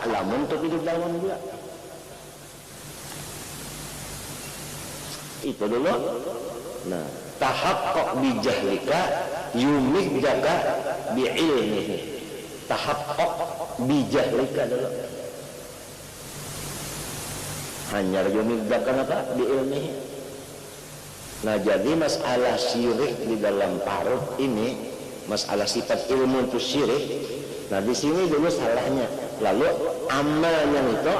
lamun untuk hidup lawan juga. Itu dulu. Nah, tahaqqaq bi jahlika yumiddaka bi ilmihi. Tahaqqaq bi jahlika dulu. Hanya yumiddaka apa? Bi ilmihi. Nah, jadi masalah syirik di dalam ta'aruf ini, masalah sifat ilmu itu syirik. Nah, di sini dulu salahnya. Lalu amalnya itu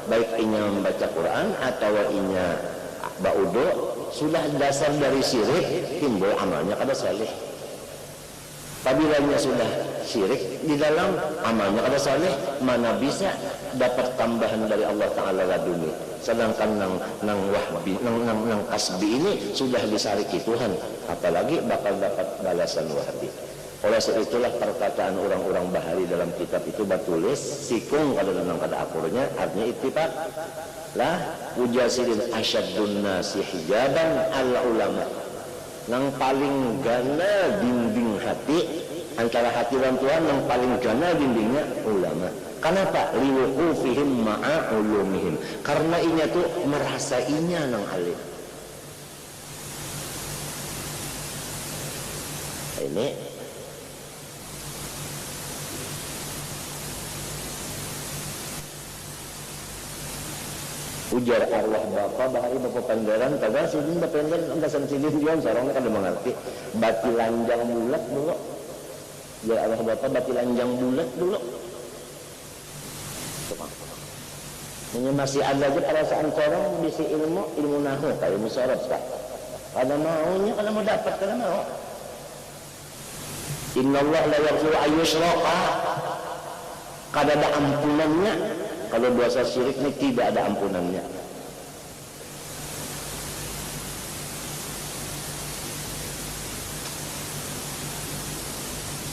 baik inya membaca Quran atau inya ba'udu, sudah dasar dari syirik, timbul amalnya kada saleh. Apabila sudah syirik di dalam amalnya kada saleh, mana bisa dapat tambahan dari Allah Ta'ala laduni. Sedangkan nang wahbi, nang kasbi ini sudah disariki Tuhan, apalagi bakal dapat balasan wahbi. Oleh sebab itulah perkataan orang-orang bahari dalam kitab itu batulis sikung kada nang kada akurnya, artinya ittifaq lah ujasirin asyaddun nasi hijaban al ulama. Nang paling gana dinding hati antara hati dan Tuhan, yang paling gana dindingnya ulama. Kenapa? Liwuqufihim ma'a ulumihim. Karena inya tuh merasa inya nang alim. Ini ujar Allah Bapa bahari Bapa Pandaran kagak sidin Bapa Pandaran angkasan sidin dia sarongnya kada mengerti bati lanjang bulat dulu. Ujar Allah Bapa bati lanjang bulat dulu. Ini masih ada aja perasaan corong bisi ilmu nahu kayak ilmu sorot tak. Kada maunya kada mau dapat kada mau. Innallaha la yaghfiru ayyushraka. Kada ada ampunannya. Kalau dosa syirik ini tidak ada ampunannya.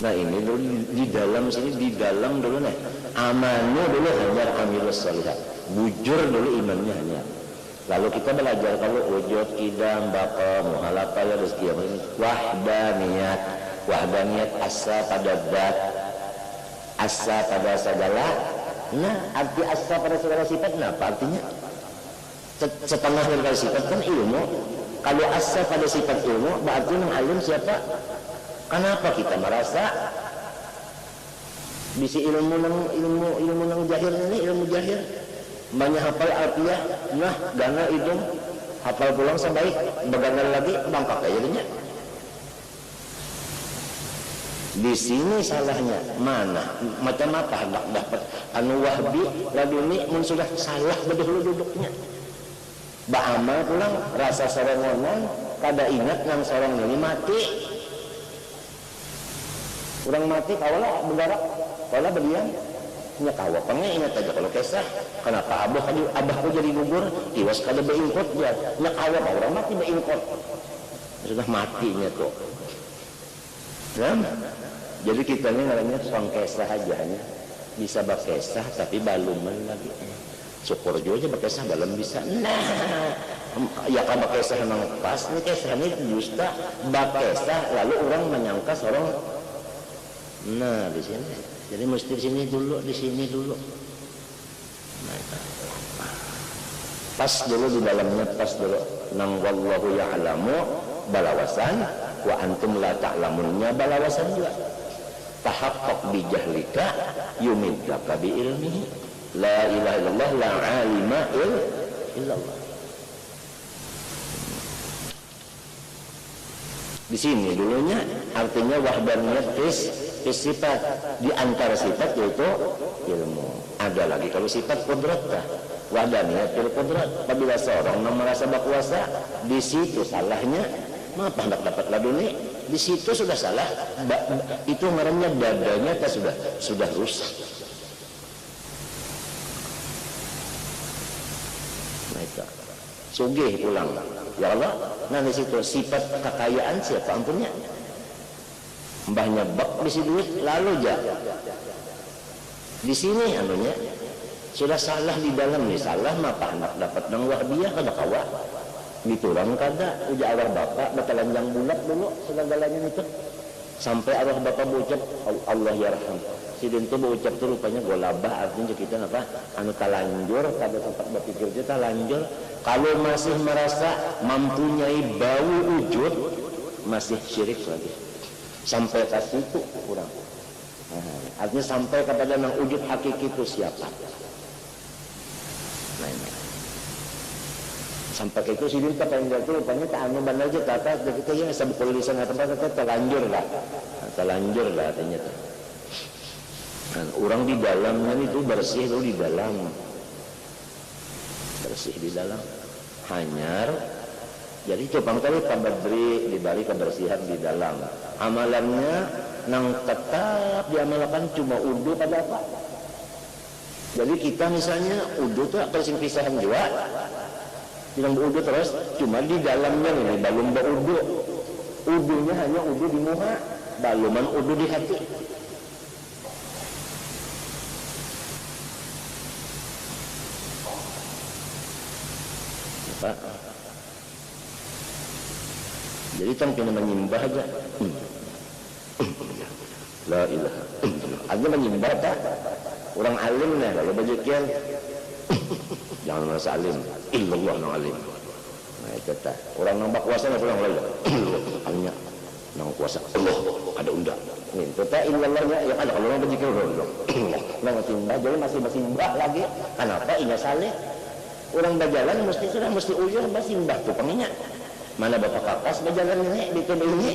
Nah ini dulu di dalam sini, di dalam dulu nih amannya dulu hanya amilus sholihat, bujur dulu imannya hanya. Lalu kita belajar kalau wujud, idam, baqa, muhalafah, ya rezeki apa ini, wahdaniyat asa pada dat, asa pada segala. Nah, arti asa pada segala sifat, nah apa artinya? Setengah dari sifat kan ilmu. Kalau asa pada sifat ilmu, berarti yang alim siapa? Kenapa kita merasa bisi ilmu nang jahil ini, ilmu jahil banyak hafal alfiah, nah gana hidung hafal pulang sebaik begangan lagi bangkak kayaknya. Di sini salahnya mana? Macam apa hendak dapat anu wahbi laduni mun sudah salah betul duduknya. Ba'amal pulang rasa sorongonan kada ingat nang sorong ini mati. Orang mati kawala bergerak, kawala berdiam. Nya kawa pengen ingat aja kalau kisah. Kenapa abahku jadi gugur? Iwas kada beingkot dia. Nya kawa orang mati beingkot. Sudah matinya tuh. Nah, jadi kita ini ngaranya soang kisah aja hanya bisa berkisah tapi baluman lagi. Syukur juga berkisah dalam bisa. Nah, ya kan berkisah nang pas nih kisah ini justa berkisah lalu orang menyangka seorang. Nah di sini, jadi mesti di sini dulu, di sini dulu. Nah, pas dulu di dalamnya, pas dulu. Nang wallahu ya'lamu balawasan, wa antum la ta'lamunnya balawasan juga. Tahaqqaq bi jahlika yumiddaka bi ilmihi. La ilaha illallah la alima illallah. Di sini dulunya artinya wahdaniyat sifat, di antara sifat yaitu ilmu. Ada lagi kalau sifat kudrat dah, wahdaniyat fil kudrat. Apabila seorang merasa berkuasa, di situ salahnya. Mapa hendak dapat laduni? Di situ sudah salah. Itu ngarannya dadanya sudah rusak. Nah itu sugih pulang. Ya Allah, nah di situ sifat kekayaan siapa ampunnya? Mbahnya bak bisi duit lalu aja. Di sini anunya sudah salah di dalam nih, salah maka hendak dapat nang wahbiyah kada kawa. Diturang kada uja awar bapak batalanjang bulat dulu segalanya itu. sampai arwah bapak berucap Allah yarham. Sidin itu berucap tuh rupanya golabah, artinya kita apa? Anu talanjur, pada tempat berpikir kita talanjur. Kalau masih merasa mempunyai bau wujud, masih syirik lagi. Sampai ke situ kurang. Nah, artinya sampai kepada yang wujud hakiki itu siapa? Nah, ini. Sampai ke itu sidin tak pengen itu rupanya tak anu bandar aja kata kita yang sebut tulisan tempat kata telanjur lah, telanjur lah artinya tuh. Nah, orang di dalamnya itu bersih itu di dalam, bersih di dalam, hanyar. Jadi coba kali tabadri diberi kebersihan di dalam. Amalannya nang tetap diamalkan cuma udu pada apa? Jadi kita misalnya udu tuh bersih pisahan juga. Bilang berudu terus, cuma di dalamnya ini belum berudu. Udunya hanya udu di muka, baluman udu di hati. Apa? Jadi tanpa menyembah aja. La ilaha. Aja menyembah tak? Orang alim nih kalau bajikan. Jangan merasa alim, illallah nang alim. Nah itu tak. Orang nambah kuasanya pulang lagi. Hanya nang kuasa Allah ada undang. Ini itu tak illallahnya ya ada kalau orang berzikir Allah. Nang simbah jadi masih simbah lagi. Kenapa? Ingat saleh. Orang berjalan mesti sudah mesti ujur simbah tu pengingat. Mana bapak kapas berjalan ini di tempat ini.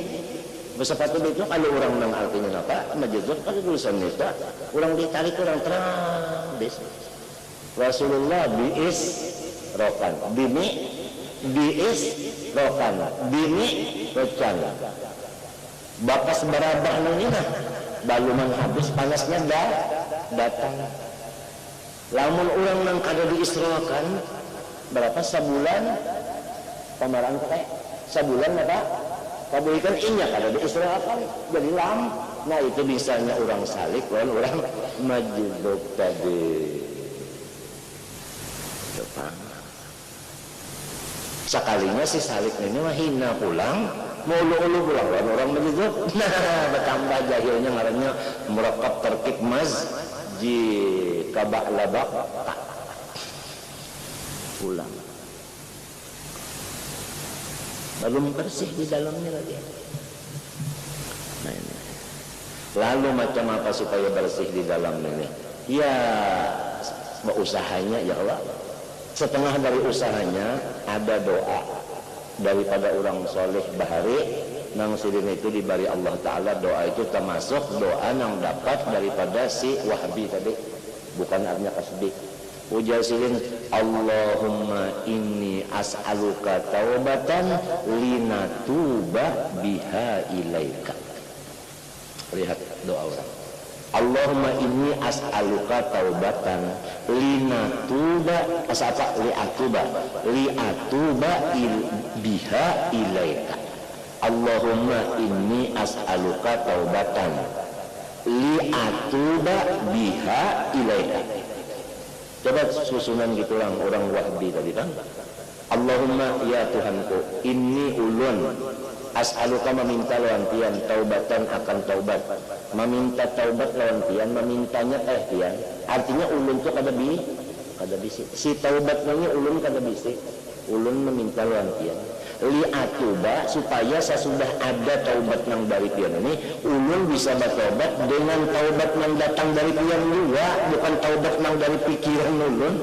Bersepatu itu kalau orang nang artinya apa? Majuzur kalau tulisan itu orang ditarik orang terang des. Rasulullah biis rokan bini biis rokan bini rokan bapak sebarabah nunina baluman habis panasnya datang lamun orang nang kada diisrokan berapa sebulan pameran kayak sebulan apa kabulkan inya kada diisrokan jadi lama. Nah itu misalnya orang salik lawan orang majiduk tadi depan. Sekalinya si salik ini mah hina pulang, mau ulu pulang orang begitu. Nah, bertambah jahilnya ngarannya murakkab terkib masji kabak labak pulang. Belum bersih di dalamnya lagi. Nah ini. Lalu macam apa supaya bersih di dalam ini? Ya, usahanya ya Allah. Setengah dari usahanya ada doa daripada orang soleh bahari nang sidin itu diberi Allah Ta'ala. Doa itu termasuk doa yang dapat daripada si Wahabi tadi, bukan artinya kasbi. Ujar sidin Allahumma inni as'aluka taubatan linatuba biha ilaika. Lihat doa orang, Allahumma inni as'aluka taubatan linatuba asapa liatuba biha ilaika. Allahumma inni as'aluka taubatan liatuba biha ilaika. Coba susunan gitu orang Wahbi tadi kan. Allahumma ya Tuhanku inni ulun as'aluka meminta lawan pian taubatan akan taubat, meminta taubat lawan pian, memintanya pian. Artinya ulun itu kada bisi. Si taubat namanya ulun kada bisi. Ulun meminta lawan pian. Li atuba supaya sesudah ada taubat nang dari pian ini, ulun bisa bertobat dengan taubat nang datang dari pian juga, bukan taubat nang dari pikiran ulun.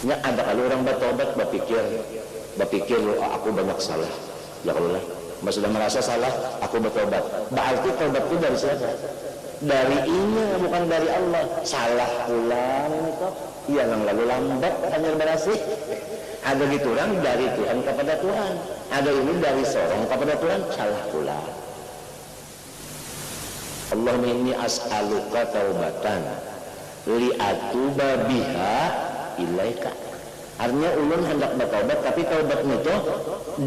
Ya ada kalau orang bertobat berpikir aku banyak salah ya Allah, sudah merasa salah aku bertobat. Berarti tobat itu dari siapa? Dari ini bukan dari Allah. Salah pulang itu ya yang lalu lambat hanya berasih. Ada gitu orang dari Tuhan kepada Tuhan, ada ini dari seorang kepada Tuhan, salah pulang. Allahumma inni as'aluka taubatan li'atuba biha ilaika. Artinya ulun hendak bertobat, tapi taubatnya itu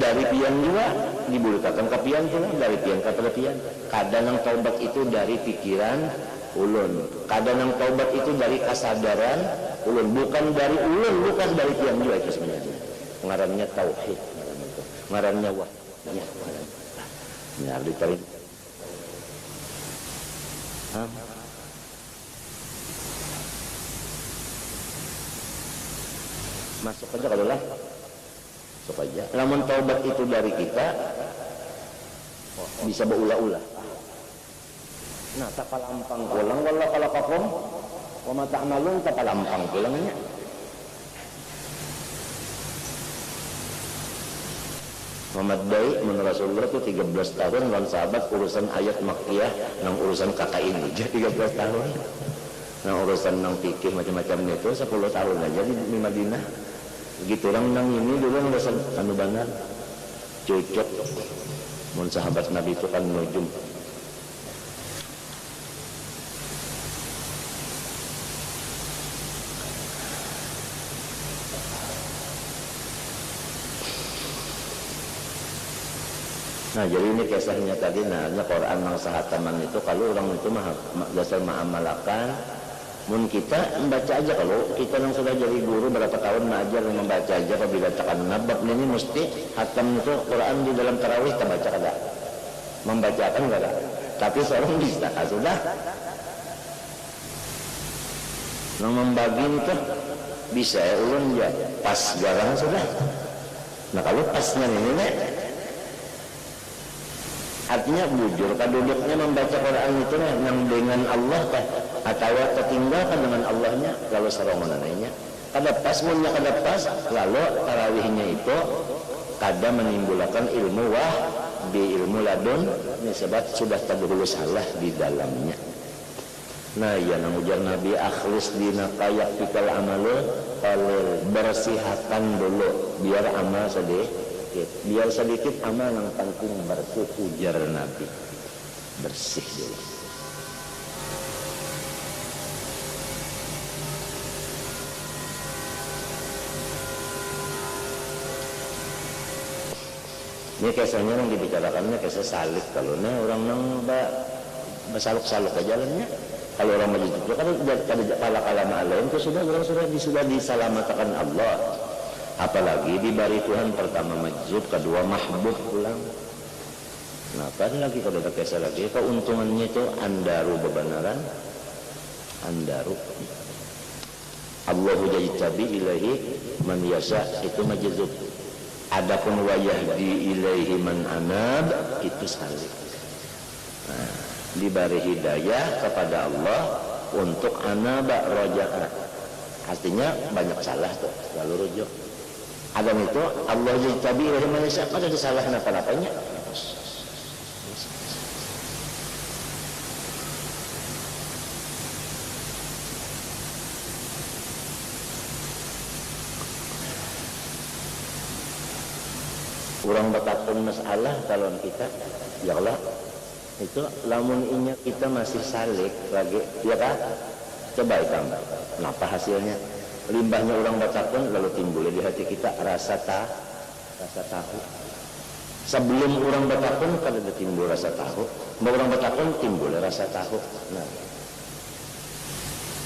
dari pian juga dibulkakan ke pian pula, dari pian kepada pian. Kadang yang taubat itu dari pikiran ulun, kadang yang taubat itu dari kesadaran ulun, bukan dari ulun, bukan dari pian juga. Itu sebenarnya ngarannya tauhid, ngarannya wahnya. Ya, ditarik. Masuk aja kalau lah. Masuk aja. Namun taubat itu dari kita bisa berulah-ulah. Nah, tapalampang pulang wala kalakakum wa ma ta'malun tapalampang pulangnya. Muhammad Dai menurut Rasulullah itu 13 tahun lawan sahabat urusan ayat makkiyah nang urusan kakak ini jadi 13 tahun nang urusan nang fikih macam-macam itu 10 tahun aja di Madinah begitu orang nang ini dulu urusan anu benar cocok mun sahabat Nabi itu kan nujum. Nah jadi ini kisahnya tadi, nah Quran yang sahataman itu kalau orang itu dasar ma'amalakan mun kita membaca aja, kalau kita yang sudah jadi guru berapa tahun mengajar membaca aja apabila tekan nabab ini mesti hatam itu Quran di dalam tarawih kita baca kada membacakan kada tapi seorang bisa sudah yang membagi itu bisa ya ulun ya pas garang sudah. Nah kalau pasnya ini nih artinya bujur kaduduknya membaca Quran itu yang dengan Allah kah atau tertinggalkan dengan Allahnya lalu sarongonannya kada pas munnya kada pas lalu tarawihnya itu kada menimbulkan ilmu di ilmu ladun ini sebab sudah terdahulu salah di dalamnya. Nah ya nang ujar Nabi akhlis dinaka yakfikal amalu qalil bersihkan dulu biar amal sedikit. Biar sedikit amal yang penting bersih ujar Nabi bersih dulu. Ini kisahnya yang dibicarakannya kisah salik kalau orang nang bersaluk-saluk ke jalannya kalau orang majid itu kan kala ma'alain itu sudah diselamatkan Allah. Apalagi diberi Tuhan pertama majid, kedua mahbub pulang. Nah kan lagi kalau ada kisah lagi keuntungannya itu andaru bebenaran andaru Allahu jajtabi ilaihi man yasha itu majizub. Adapun wa yahdi ilaihi man anab itu salik. Nah, diberi hidayah kepada Allah untuk anaba rojaah. Artinya banyak salah tuh lalu rujuk. Adam itu Allah jajtabi ilaihi man yasha ada kesalahan apa-apanya. Kurang bertakun masalah kalau kita ya Allah itu lamun inya kita masih salik lagi ya kan coba tambah kenapa hasilnya limbahnya orang bertakun lalu timbul di hati kita rasa tahu sebelum orang bertakun kalau ada timbul rasa tahu orang bertakun timbul rasa tahu. Nah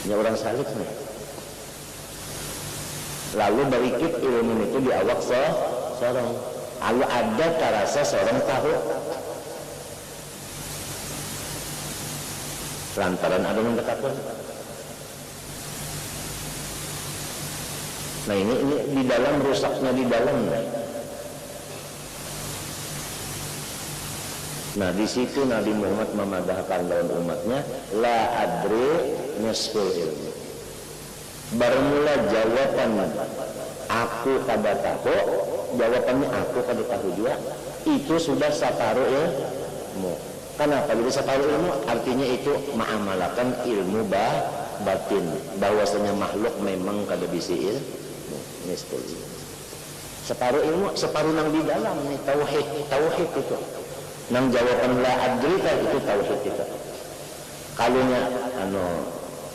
ini orang salik nih lalu berikut ilmu itu di awak seorang lalu ada terasa seorang tahu lantaran ada yang bertakun. Nah ini di dalam rusaknya di dalam. Nah di situ Nabi Muhammad memadahkan dalam umatnya la adri nisful ilmu. Bermula jawaban aku kada tahu, jawabannya aku kada tahu juga itu sudah separuh ilmu. Kenapa? Jadi separuh ilmu artinya itu mengamalkan ilmu batin bahwasanya makhluk memang kada bisa ilmu. Separuh ilmu, separuh nang di dalam nih tauhid itu. Nang jawaban la adrika itu tauhid itu. Kalunya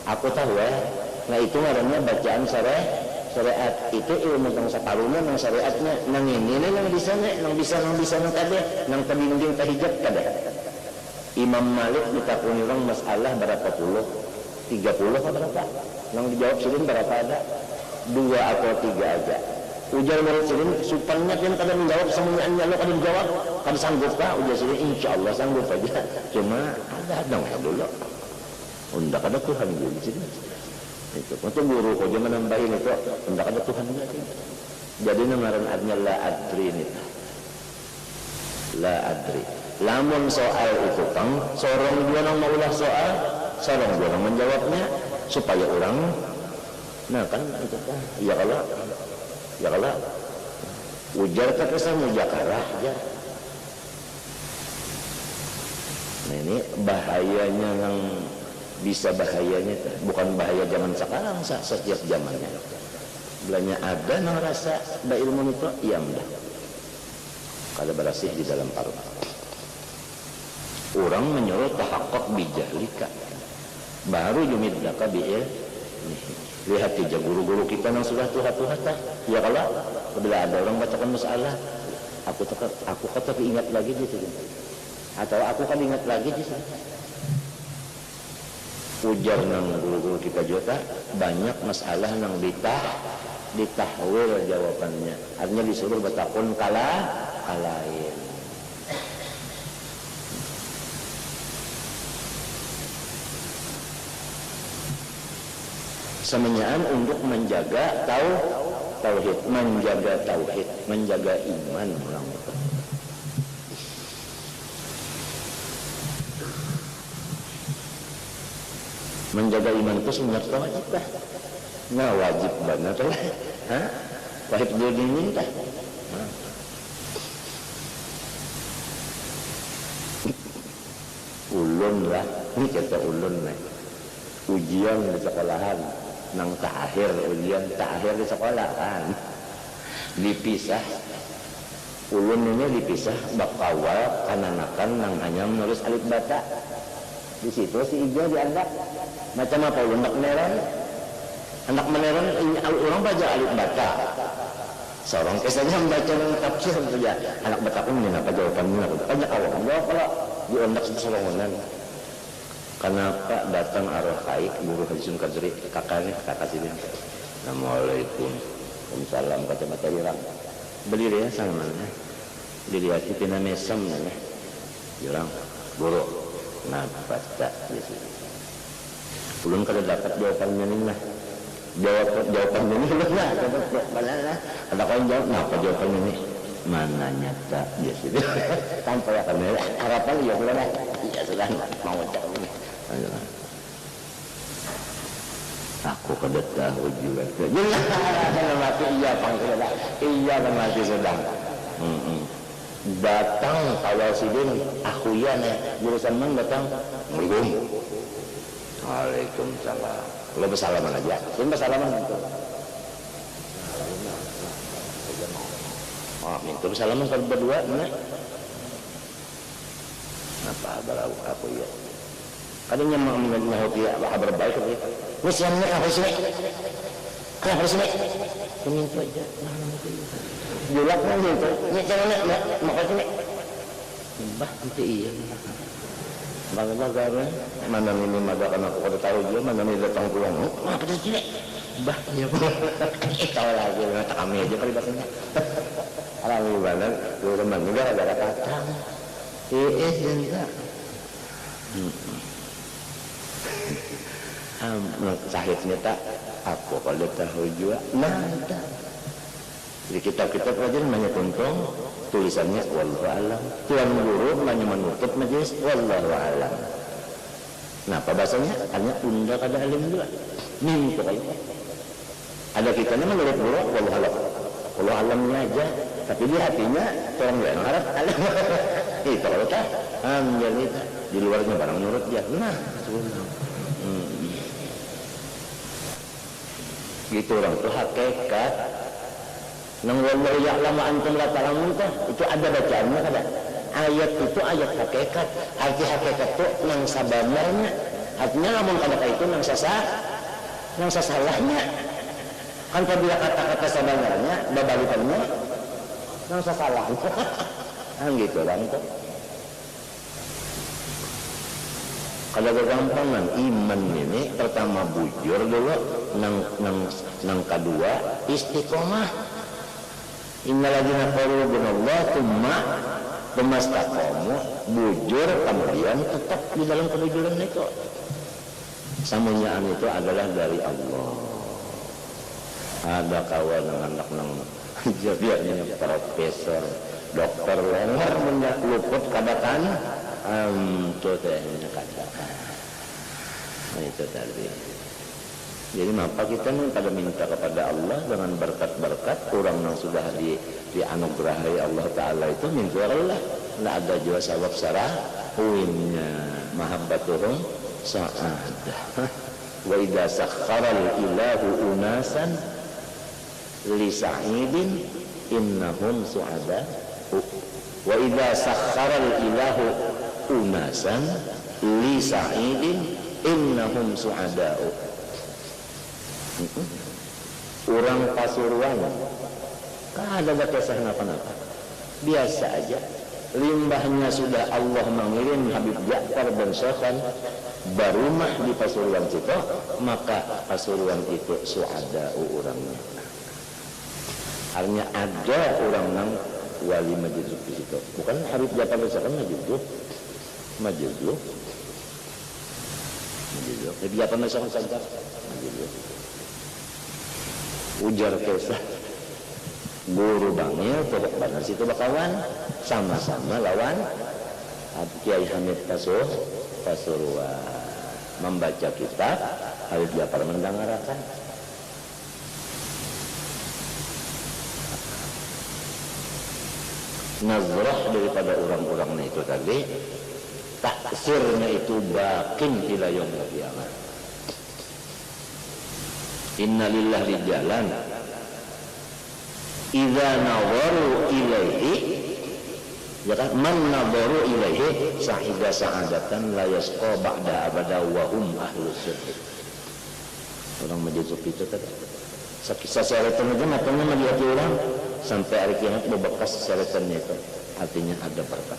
aku tahu ya. Nah itu ngarannya bacaan syariat itu ilmu tentang separuhnya nang syariatnya nang ini nang bisa nang kada nang tebinding tahijab kada. Imam Malik ditakuni orang masalah berapa puluh 30 atau berapa nang dijawab sudah berapa ada 2 atau 3 aja Ujar murid Sirin, supaya kan kada menjawab semuanya lo kada menjawab, kada sanggup kah? Ujar Sirin, insya Allah sanggup aja. Cuma ada dong dulu. Unda kada Tuhan dulu di sini. Itu, untuk guru kau jangan nambahin itu, unda kada Tuhan lagi. Jadi namaran adnya la adri nih. La adri. Lamun soal itu kang, seorang dua nang maulah soal, seorang dua nang menjawabnya, supaya orang, nah kan itu kan, ya kalau ujar kata sama mujakarah ya. Nah ini bahayanya yang bisa bahayanya, bukan bahaya zaman sekarang, setiap zamannya. Belanya ada nang rasa da ilmu itu, iya mudah. Kada berasih di dalam paru. Orang menyuruh tahakkuk bijahlika. Baru yumidlaka bi'il. Lihat aja guru-guru kita yang sudah tuha-tuha tak. Ya kalau bila ada orang bacakan masalah, aku kata ingat lagi di sini. Atau aku kan ingat lagi di sini. Ujar nang guru-guru kita juga banyak masalah nang ditahwil jawabannya. Artinya disuruh bertakun kalain. Semenyaan untuk menjaga tauhid, menjaga iman orang itu. Menjaga iman itu sebenarnya wajib dah. Nah wajib banget lah. Wajib dulu dah. Ulun lah, ini kata ulun lah. Ujian di sekolahan. Nang ujian terakhir di sekolah kan dipisah, ulun ini dipisah bab awal kananakan nang hanya menulis alif bata. Di situ si Ijo dianggap macam apa ulun anak meneran orang baca alif bata, seorang kesannya membaca tafsir saja anak bata pun apa jawabannya banyak awal jawab kalau diundak sesolongan. Kenapa datang arwah kaik guru Haji Sun Kadri kakak sini. Assalamualaikum. Waalaikumsalam kata mata irang. Berdiri ya sama mana? Dilihat itu namanya mesem ya. Irang guru. Nah baca di sini. Belum kada dapat jawabannya nih lah. Jawabannya nih lah. Mana? Ada kau jawab apa jawabannya nih? Mana nyata di sini. Tanpa ya kamera. Harapan ya sudah lah. Ya sudah mau jawab nih. Aku kada tahu juga. Jangan mati iya panggil iya kan mati sedang. Datang awal sidin aku ya nih jurusan mana datang belum. Waalaikumsalam. Lo bersalaman aja. Ini bersalaman itu. Oh minta bersalaman kalau berdua mana? Apa berau aku ya? Kadangnya mau dia kabar baik tu. Misalnya apa sih? Kenapa sih? Minta aja. Julak kan minta. Ni jangan nak makasih. Bah nanti iya. Bagaimana mana ini makan aku kada tahu dia mana ini datang pulang. Apa sih? Bah ya. Tahu lagi nak kami aja kali bahasanya. Orang ibadah teman juga ada kata. Jangan. Sahihnya tak aku kalau tahu juga nada di kitab-kitab pelajaran banyak untung tulisannya wallahu alam tuan guru banyak menutup majelis wallahu alam. Nah apa bahasanya hanya unda kada alim juga nih itu kayak ada kita ni menurut guru wallahu alamnya aja tapi di hatinya orang lain harap alam itu kalau tak ambil itu di luarnya barang menurut dia nah gitu orang itu hakikat nang wallahu ya'lamu antum la ta'lamun itu ada bacaannya kada ayat itu ayat hakikat arti hakikat itu nang sabanarnya artinya namun kada itu nang sasalahnya kan apabila kata-kata sabanarnya babalikannya nang sasalahnya gitu kan itu kalau kegampangan iman ini pertama bujur dulu nang kedua istiqomah Innalladzina qalu binallah tsumma istaqamu, bujur kemudian tetap di dalam kejujuran itu. Samunyaan itu adalah dari Allah. Ada kawan anak nang jadinya profesor, dokter lenger menyak luput kadatan itu tehnya kadatan. Nah itu tadi. Jadi maka kita nih pada minta kepada Allah dengan berkat-berkat orang yang sudah dianugerahi Allah Ta'ala itu minta Allah. Tidak ada juga sabab sarah huimnya mahabbatuhum sa'adah. Wa idha sakharal ilahu unasan li sa'idin innahum su'adah. Wa idha sakharal ilahu unasan li sa'idin innahum su'ada'u. Orang Pasuruan kan ada kisah apa-apa biasa aja, limbahnya sudah Allah mengirim Habib Ja'far bin Syekhan berumah di Pasuruan situ, maka Pasuruan itu su'ada orangnya. Artinya ada orang nang wali majuzub di situ, bukan Habib Ja'far bin Syekhan majuzub Habib Ja'far bin Syekhan saja majuzub. Ujar kisah guru bangil pokok benar situ bakawan sama-sama lawan Kiai Hamid Pasuruan membaca kitab Habib Ja'far mendengarkan. Nazrah daripada orang-orangnya itu tadi, taksirnya itu bakin ila yaumil qiyamah. Inna lillahi rijalan idza nawaru ilaihi, ya kan, man nawaru ilaihi sa'ida sa'adatan la yasqa ba'da abada wa hum ahlus syirk. Orang majuzub itu tadi sakisa seretan aja matanya melihat orang sampai hari kiamat bebekas seretannya itu, artinya ada berkat.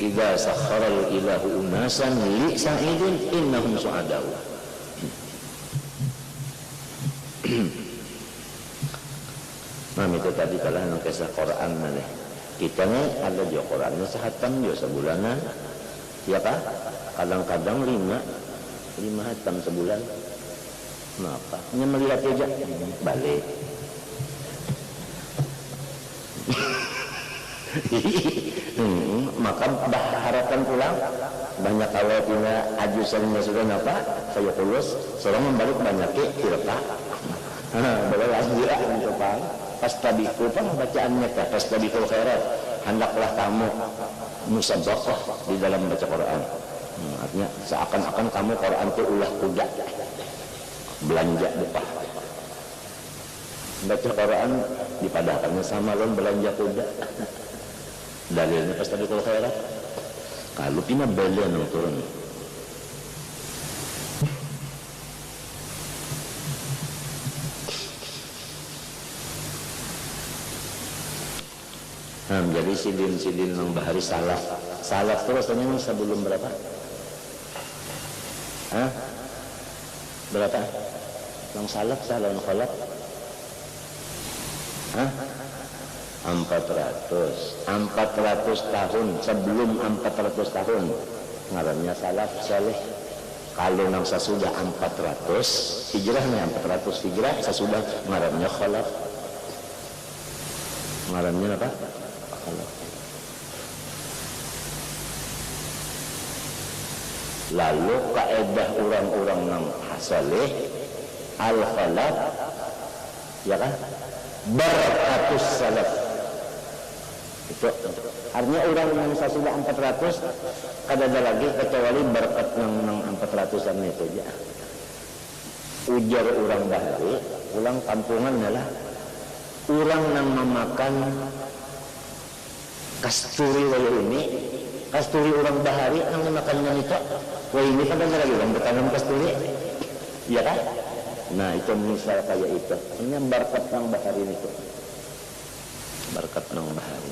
Idza sakharal ilahu unasan li sa'idin innahum su'adau. Nah itu tadi kalah nang kisah Quran maneh. Kita nih ada juga Qurannya sehatam juga sebulanan. Ya Pak? Kadang-kadang 5 hatam sebulan. Kenapa? Hanya melihat aja balik. Maka harapan pulang banyak kalau punya ajusannya sudah apa saya tulus seorang membalik banyak kirta boleh lanjut gitu Pak. Pastabiqu Pak bacaannya Pak, pastabiqul khairat, hendaklah kamu musabaqah di dalam baca Quran. Artinya seakan-akan kamu Quran itu ulah kuda belanja depan. Baca Quran dipadahkannya sama lon belanja kuda. Dalilnya pastabiqul khairat. Kalau pina bela nang turun. Jadi sidin nang bahari salaf terus tanya sebelum berapa? Berapa? Nang salaf salon khalaf? 400 tahun sebelum 400 tahun ngarannya salaf saleh. Kalau nang sesudah 400 hijrahnya 400 hijrah sesudah ngarannya khalaf. Ngarannya apa? Khalaf. Lalu kaedah orang-orang nang saleh al khalaf ya kan? Barakatus salaf. Itu artinya orang yang sudah 400 kada ada lagi kecuali berkat nang 400an itu aja. Ujar orang bahari, ulang kampungan adalah orang yang memakan kasturi waya ini, kasturi orang bahari yang memakannya itu, waya ini kada ada lagi orang bertanam kasturi, ya kan? Nah itu misal kayak itu, ini berkat nang bahari itu, berkat nang bahari.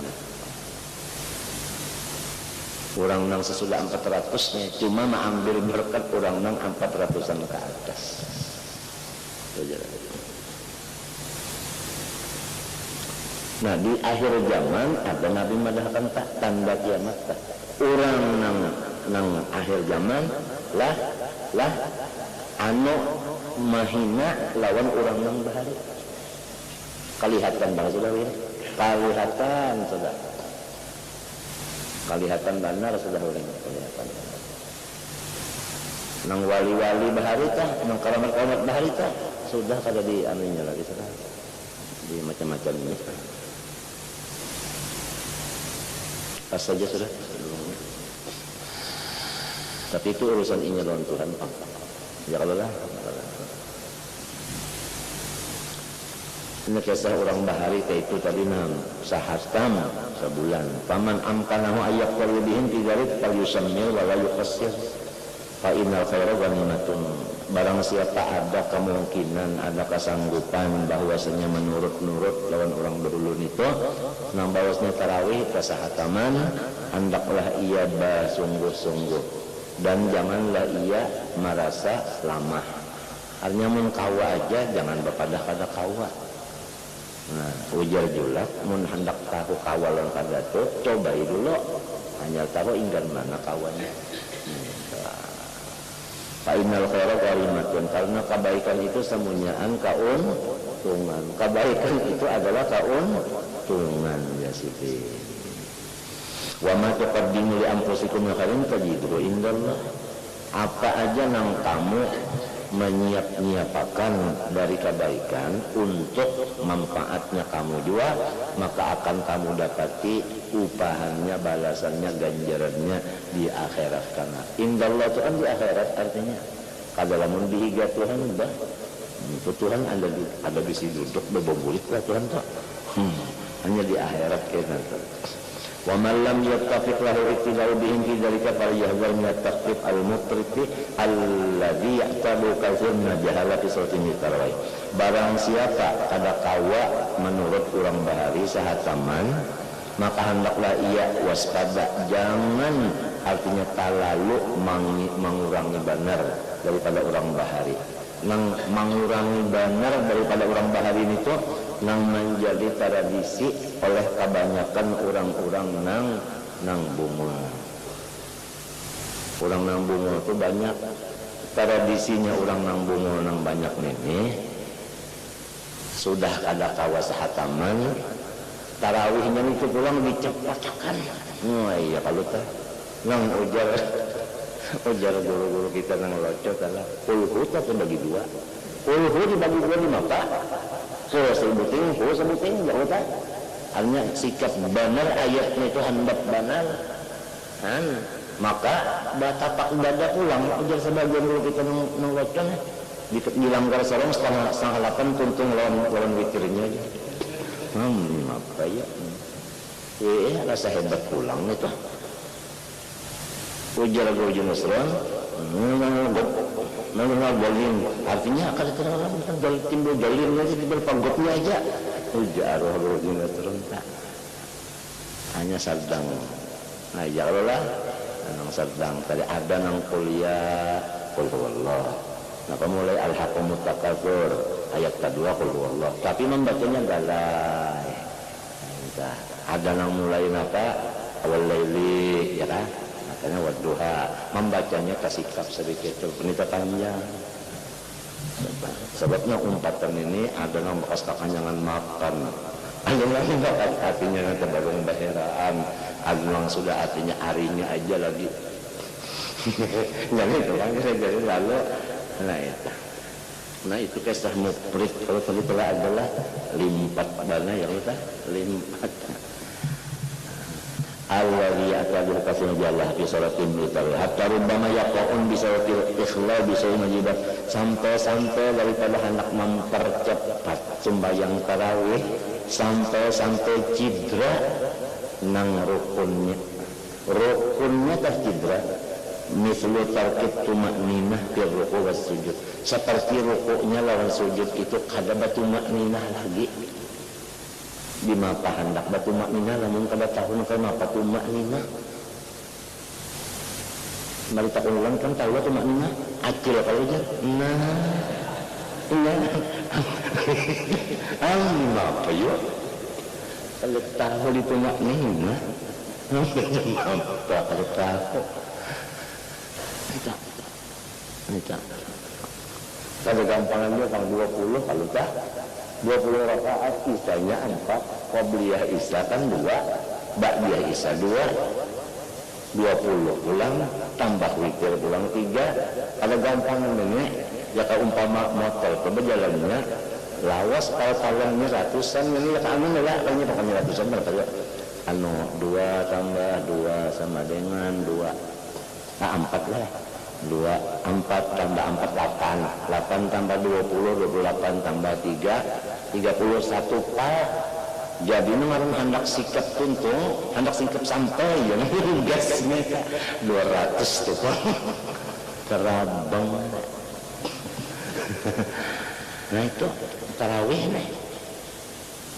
Orang nang sesudah 400-nya cuma mengambil berkat orang nang 400-an ke atas. Nah di akhir zaman ada Nabi madahkan tak tanda kiamat tak. Orang nang akhir zaman lah anu mahina lawan orang nang bahari. Kalihatan bang sudah ini. Kalihatan sudah. Kalihatan benar sudah uling kelihatan. Nang wali-wali bahari tah, nang karamat-karamat bahari tah, sudah kada di anunya lagi sudah. Di macam-macam ini. Pas saja sudah. Tapi itu urusan inya lawan Tuhan. Ya kalau lah. Ini kisah orang bahari itu tadi nam sahastam sebulan. Paman amkanahu ayak walubihin tigarit fal yusammil wa la yuqassir. Fa innal khaira ghanimatun. Barang siapa ada kemungkinan, ada kesanggupan bahwasanya menurut lawan orang berulun itu nang bahwasanya tarawih kasahataman hendaklah ia bersungguh-sungguh dan janganlah ia merasa lamah. Artinya mun kawa aja jangan berpadah pada kawa. Nah, ujar julak mun hendak tahu kawalan kada tu cobai dulu hanya tahu inggan mana kawannya. Fa innal khaira ghanimatun, karena kebaikan itu semunyaan kauntungan. Kebaikan itu adalah kauntungan ya Siti. Wa ma tuqaddimu li anfusikum min khairin tajiduhu indallah. Apa aja nang kamu menyiap-nyiapakan dari kebaikan untuk manfaatnya kamu juga, maka akan kamu dapati upahannya, balasannya, ganjarannya di akhirat. Karena indallah itu kan di akhirat, artinya kada lamun dihiga Tuhan bah itu Tuhan ada bisi duduk bebobulit lah Tuhan tuh hanya di akhirat kena. Wa man lam yattafiq lahu ittiba'u bihim fi dzalika falyahdhar min at-taqlid al-mutrifi alladhi ya'tabu katsirna jahala fi sawtin tarawih. Barang siapa kada kawa menurut orang bahari sahataman, maka hendaklah ia waspada, jangan artinya terlalu mengurangi benar daripada orang bahari. Nang mengurangi benar daripada orang bahari itu nang menjadi tradisi oleh kebanyakan orang-orang nang bunga. Orang nang bunga itu banyak tradisinya, orang nang bunga nang banyak ini sudah ada kawas hataman tarawihnya itu pulang dicepat-cepat. Oh iya kalau tak nang ujar guru-guru kita nang locot adalah ulhu itu bagi dua. Ulhu dibagi dua di mata. Sebuting jangan tak. Hanya sikap benar ayatnya itu hendak benar. Maka tapak dada pulang. Ujar sebagian guru kita nang locot di langgar sarong setengah 8 tuntung lawan witirnya aja. Apa ya? Rasa hebat pulang itu. Ujar guru Junusron, nanggalin, artinya akan terlalu timbul dalil aja di berpanggotnya aja. Ujar guru Junusron tak, hanya sedang, nah ya Allah, nang sedang tadi ada nang kuliah, Allah. Nah mulai al-haqqumut takatsur ayat kedua Allah, tapi membacanya galai. Nah, ada nang mulai apa awal laili ya kan? Makanya wadduha membacanya kasikap sedikit penita panjang. Sebabnya umpatan ini ada yang bekas kekanyangan makan, ada lagi bakat artinya nanti baru pembayaran, ada yang sudah artinya harinya aja lagi. Jadi itu kan jadi lalu, nah itu kisah muprik. Kalau tadi telah adalah limpat dana yang kita limpat. Alladhi ya'tabul kasih Allah fi salatin bitarih hatta rubbama yaqa'un bisalatil ikhlal bisawin majibat, sampai daripada hendak mempercepat sembahyang tarawih sampai cedera nang rukunnya tercedera mislu tarkib tumakninah fi ruku' was sujud, seperti rukuknya lawan sujud itu kada batu makninah lagi. Di mapa hendak batu maknina namun kada tahun kana batu maknina Mari tak ulang kan tahu lah tumak nina akil kalau aja. Nah, iya. Apa yuk? Kalau tahu di tumak nina, apa kalau tahu? Kita. Kalau gampangannya kan 20 kalau tak 20 rakaat isanya 4, qobliyah isya kan 2, ba'diyah isya 2, 20 pulang tambah witir pulang 3. Ada gampangan ini ya kalau umpama motor berjalannya lawas kalau talangnya ratusan ini ya kan lah kayaknya pakai ratusan berapa ya? 2 tambah 2 sama dengan 2. Nah 4 lah. 2, 4 tambah 4, 8 tambah 20, 28 tambah 3, 31 pak. Jadi ngarang hendak sikap tuntung, hendak sikap sampai ya gasnya 200 tuh pak. Terabang. Nah itu tarawih nih.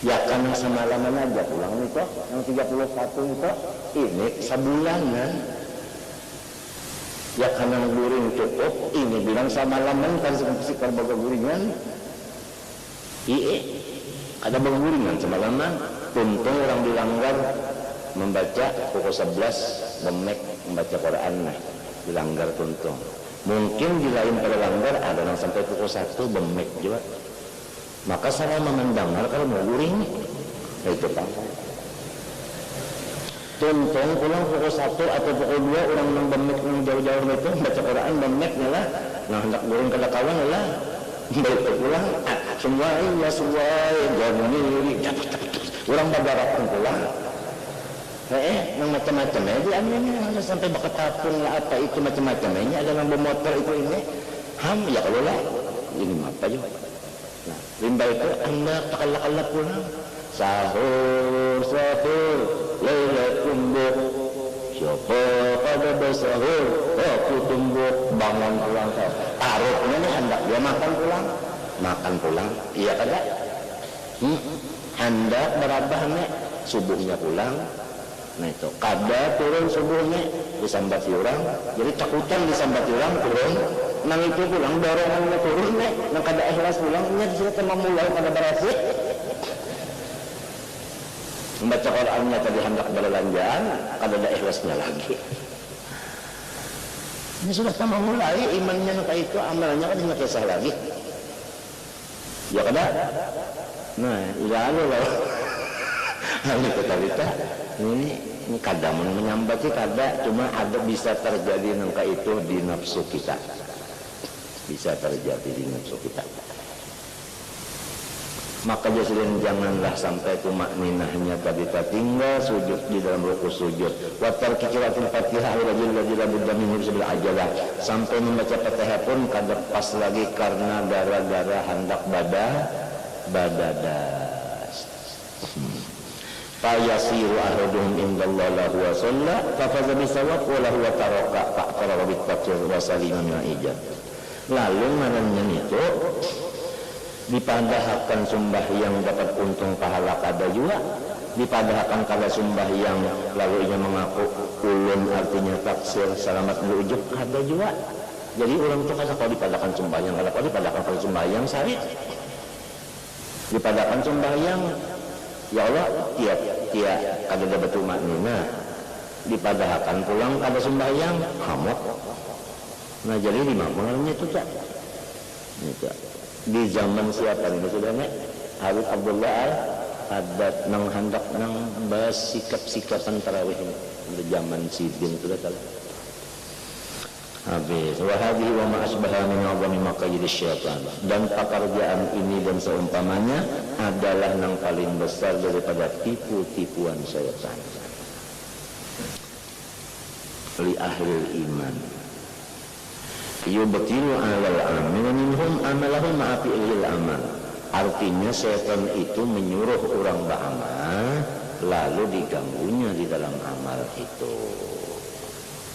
Ya karena semalaman aja pulang nih kok, yang 31 itu ini sebulanan. Ya karena guring cukup, ini bilang sama laman kan sikar baga guringan. Iya, ada baga guringan sama laman. Tuntung orang dilanggar membaca pukul 11 memek membaca Quran nah, dilanggar tuntung. Mungkin di lain pada langgar ada yang sampai pukul 1 bemek juga. Maka saya mendengar kalau mau guring itu Pak. Tuntung pulang pukul 1 atau pukul 2 orang yang bemek yang jauh-jauh itu baca Quran bemek lah. Nah hendak guring kada kawan lah. Baik pulang semua ya semua goni orang badarakan pulang. Yang macam-macam aja amnya ada sampai bakatapun lah apa itu macam-macam ini ada yang bermotor itu ini. Ya kalau lah ini apa juga. Nah, rimba itu anda takal-takal pulang. Sahur Lailatul Qadar siapa pada bersahur aku tunggu bangun pulang taruhnya nih hendak dia makan pulang iya kada hendak berabah nih subuhnya pulang. Nah itu kada turun subuhnya disambati orang jadi takutan disambati orang turun nang itu pulang dorongannya turun nih nang kada ikhlas pulang ini disitu memulai pada berhasil membaca Qurannya tadi hendak berlanjaan kada ada ikhlasnya lagi. Ini sudah sama mulai imannya nak itu amalnya kan tidak kisah lagi. Ya kada. Nah, ilalu lah. Hal kita ini kadang menyambati kada cuma ada bisa terjadi nangka itu di nafsu kita. Bisa terjadi di nafsu kita. Maka jadi janganlah sampai tumak ninahnya tadi tertinggal sujud di dalam ruku sujud. Watar kikiratul Fatihah rajul buddha minhum sebil ajalah sampai membaca Fatihah pun kada pas lagi karena gara-gara hendak badadas. Fayasiru ahaduhum indallahi lahu wa shalla fafaza bisawab wa lahu wa taraka fa'tara bit taqsir wa salima min ijab. Lalu mananya itu dipadahkan sembahyang dapat untung pahala kada juga, dipadahkan kada sembahyang lalu ia mengaku ulun artinya taksir selamat berujub kada juga. Jadi orang itu kada kalau dipadahkan sembahyang kada kalau dipadahkan sembahyang sari dipadahkan sembahyang ya Allah tiap kada ada betul maknina dipadahkan pulang kada sembahyang hamok. Nah jadi lima pengaruhnya itu tak di zaman siapa ini sudah nek Habib Abdullah adat nang hendak nang sikap-sikapan tarawih di zaman sidin sudah tahu habis wa hadhihi wa ma asbaha min 'azami maqayid syaitan dan pekerjaan ini dan seumpamanya adalah yang paling besar daripada tipu-tipuan syaitan li ahli iman yubtilu alal amin minhum amalahum ma'afi'il amal. Artinya setan itu menyuruh orang beramal lalu diganggunya di dalam amal itu.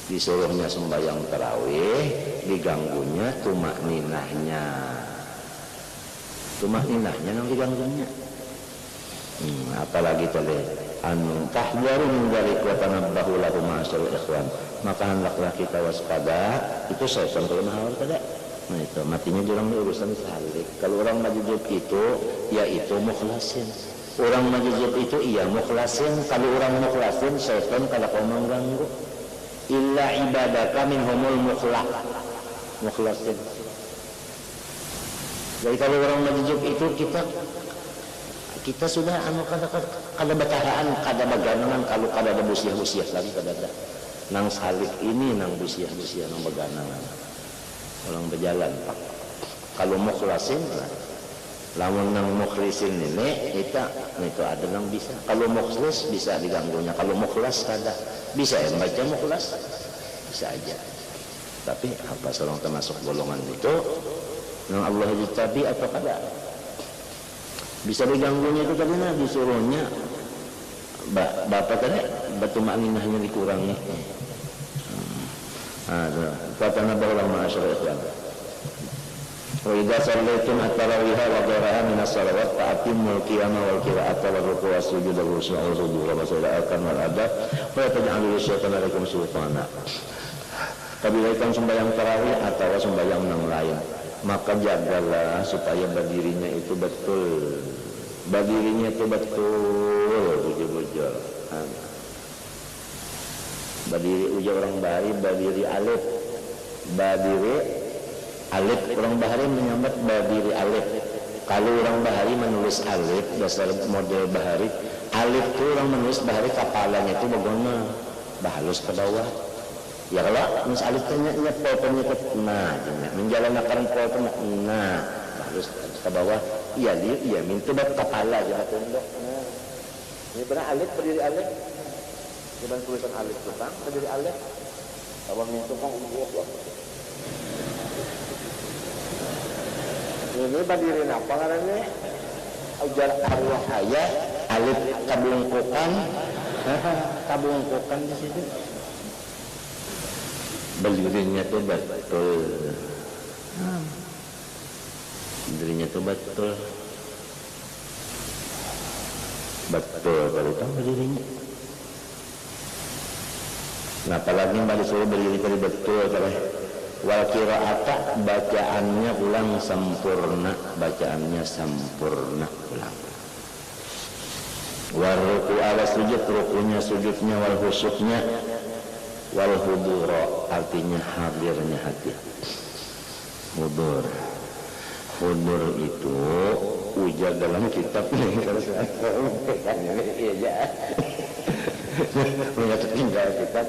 Disuruhnya sembahyang tarawih diganggunya tumak ninahnya yang diganggunya. Apalagi tadi anu tahdharu min dzalik wa tanabbahu lahu ma'asyiral ikhwan. Maka hendaklah kita waspada, itu setan kalau mahal kada. Nah itu matinya orang urusan salik. Kalau orang majuzub itu ya itu mukhlasin. Orang majuzub itu iya mukhlasin. Kalau orang mukhlasin setan kada kau mengganggu. Illa ibadaka minhumul mukhlasin. Jadi kalau orang majuzub itu kita sudah kada batahaan, kada baganangan, kalau kada ada busiah-busiah lagi kada ada. Nang salik ini nang busiah-busiah nang baganangan. Orang berjalan pak. Kalau mukhlasin lah. Lamun nang mukhlisin ini itu ada nang bisa. Kalau mukhlis bisa diganggunya. Kalau mukhlas kada bisa ya baca mukhlas bisa aja. Tapi apa seorang termasuk golongan itu nang Allah jitabi atau kada? Bisa diganggunya itu tadi nah disuruhnya bapak tadi batu makninahnya dikurangi. Fatana bawlah ma'asyara ikhwan. Wa idza sallaitum at-tarawih wa ghayraha min as-salawat fa'atimul qiyama wal qira'ata wa ruku' wa sujud wa khusyu' wa sujud wa sala'akan wal adab wa taj'alu syaitan alaikum sultana. Kabila sembahyang tarawih atau sembahyang yang lain, maka jagalah supaya berdirinya itu betul. Berdirinya itu betul, bujur-bujur. Berdiri uja orang bahari, berdiri alif. Berdiri alif, orang bahari menyambat berdiri alif. Kalau orang bahari menulis alif, dasar model bahari, alif itu orang menulis bahari kepalanya itu bagaimana? Bahalus ke bawah. Ya kalau menulis alif tanya potongnya ke menjalankan potong, bahalus ke bawah. Iya minta buat kepala jangan tunduk. Ini benar alif, berdiri alif. Dengan tulisan alif petang, berdiri alif. Abang minta kong ini berdiri apa karena ujar arwah ayah alif kabungkukan di situ. Berdirinya tuh betul. Berdirinya tuh betul. Kalau tahu berdirinya. Nah, apalagi mbak disuruh berdiri tadi betul kalau wal qira'ata bacaannya ulang sempurna, ulang. Wal ruku' ala sujud, rukunya sujudnya, wal khusyuknya, wal hudura artinya hadirnya hati. Hudur itu ujar dalam kitab ini kalau saya iya menyatu tinggal kita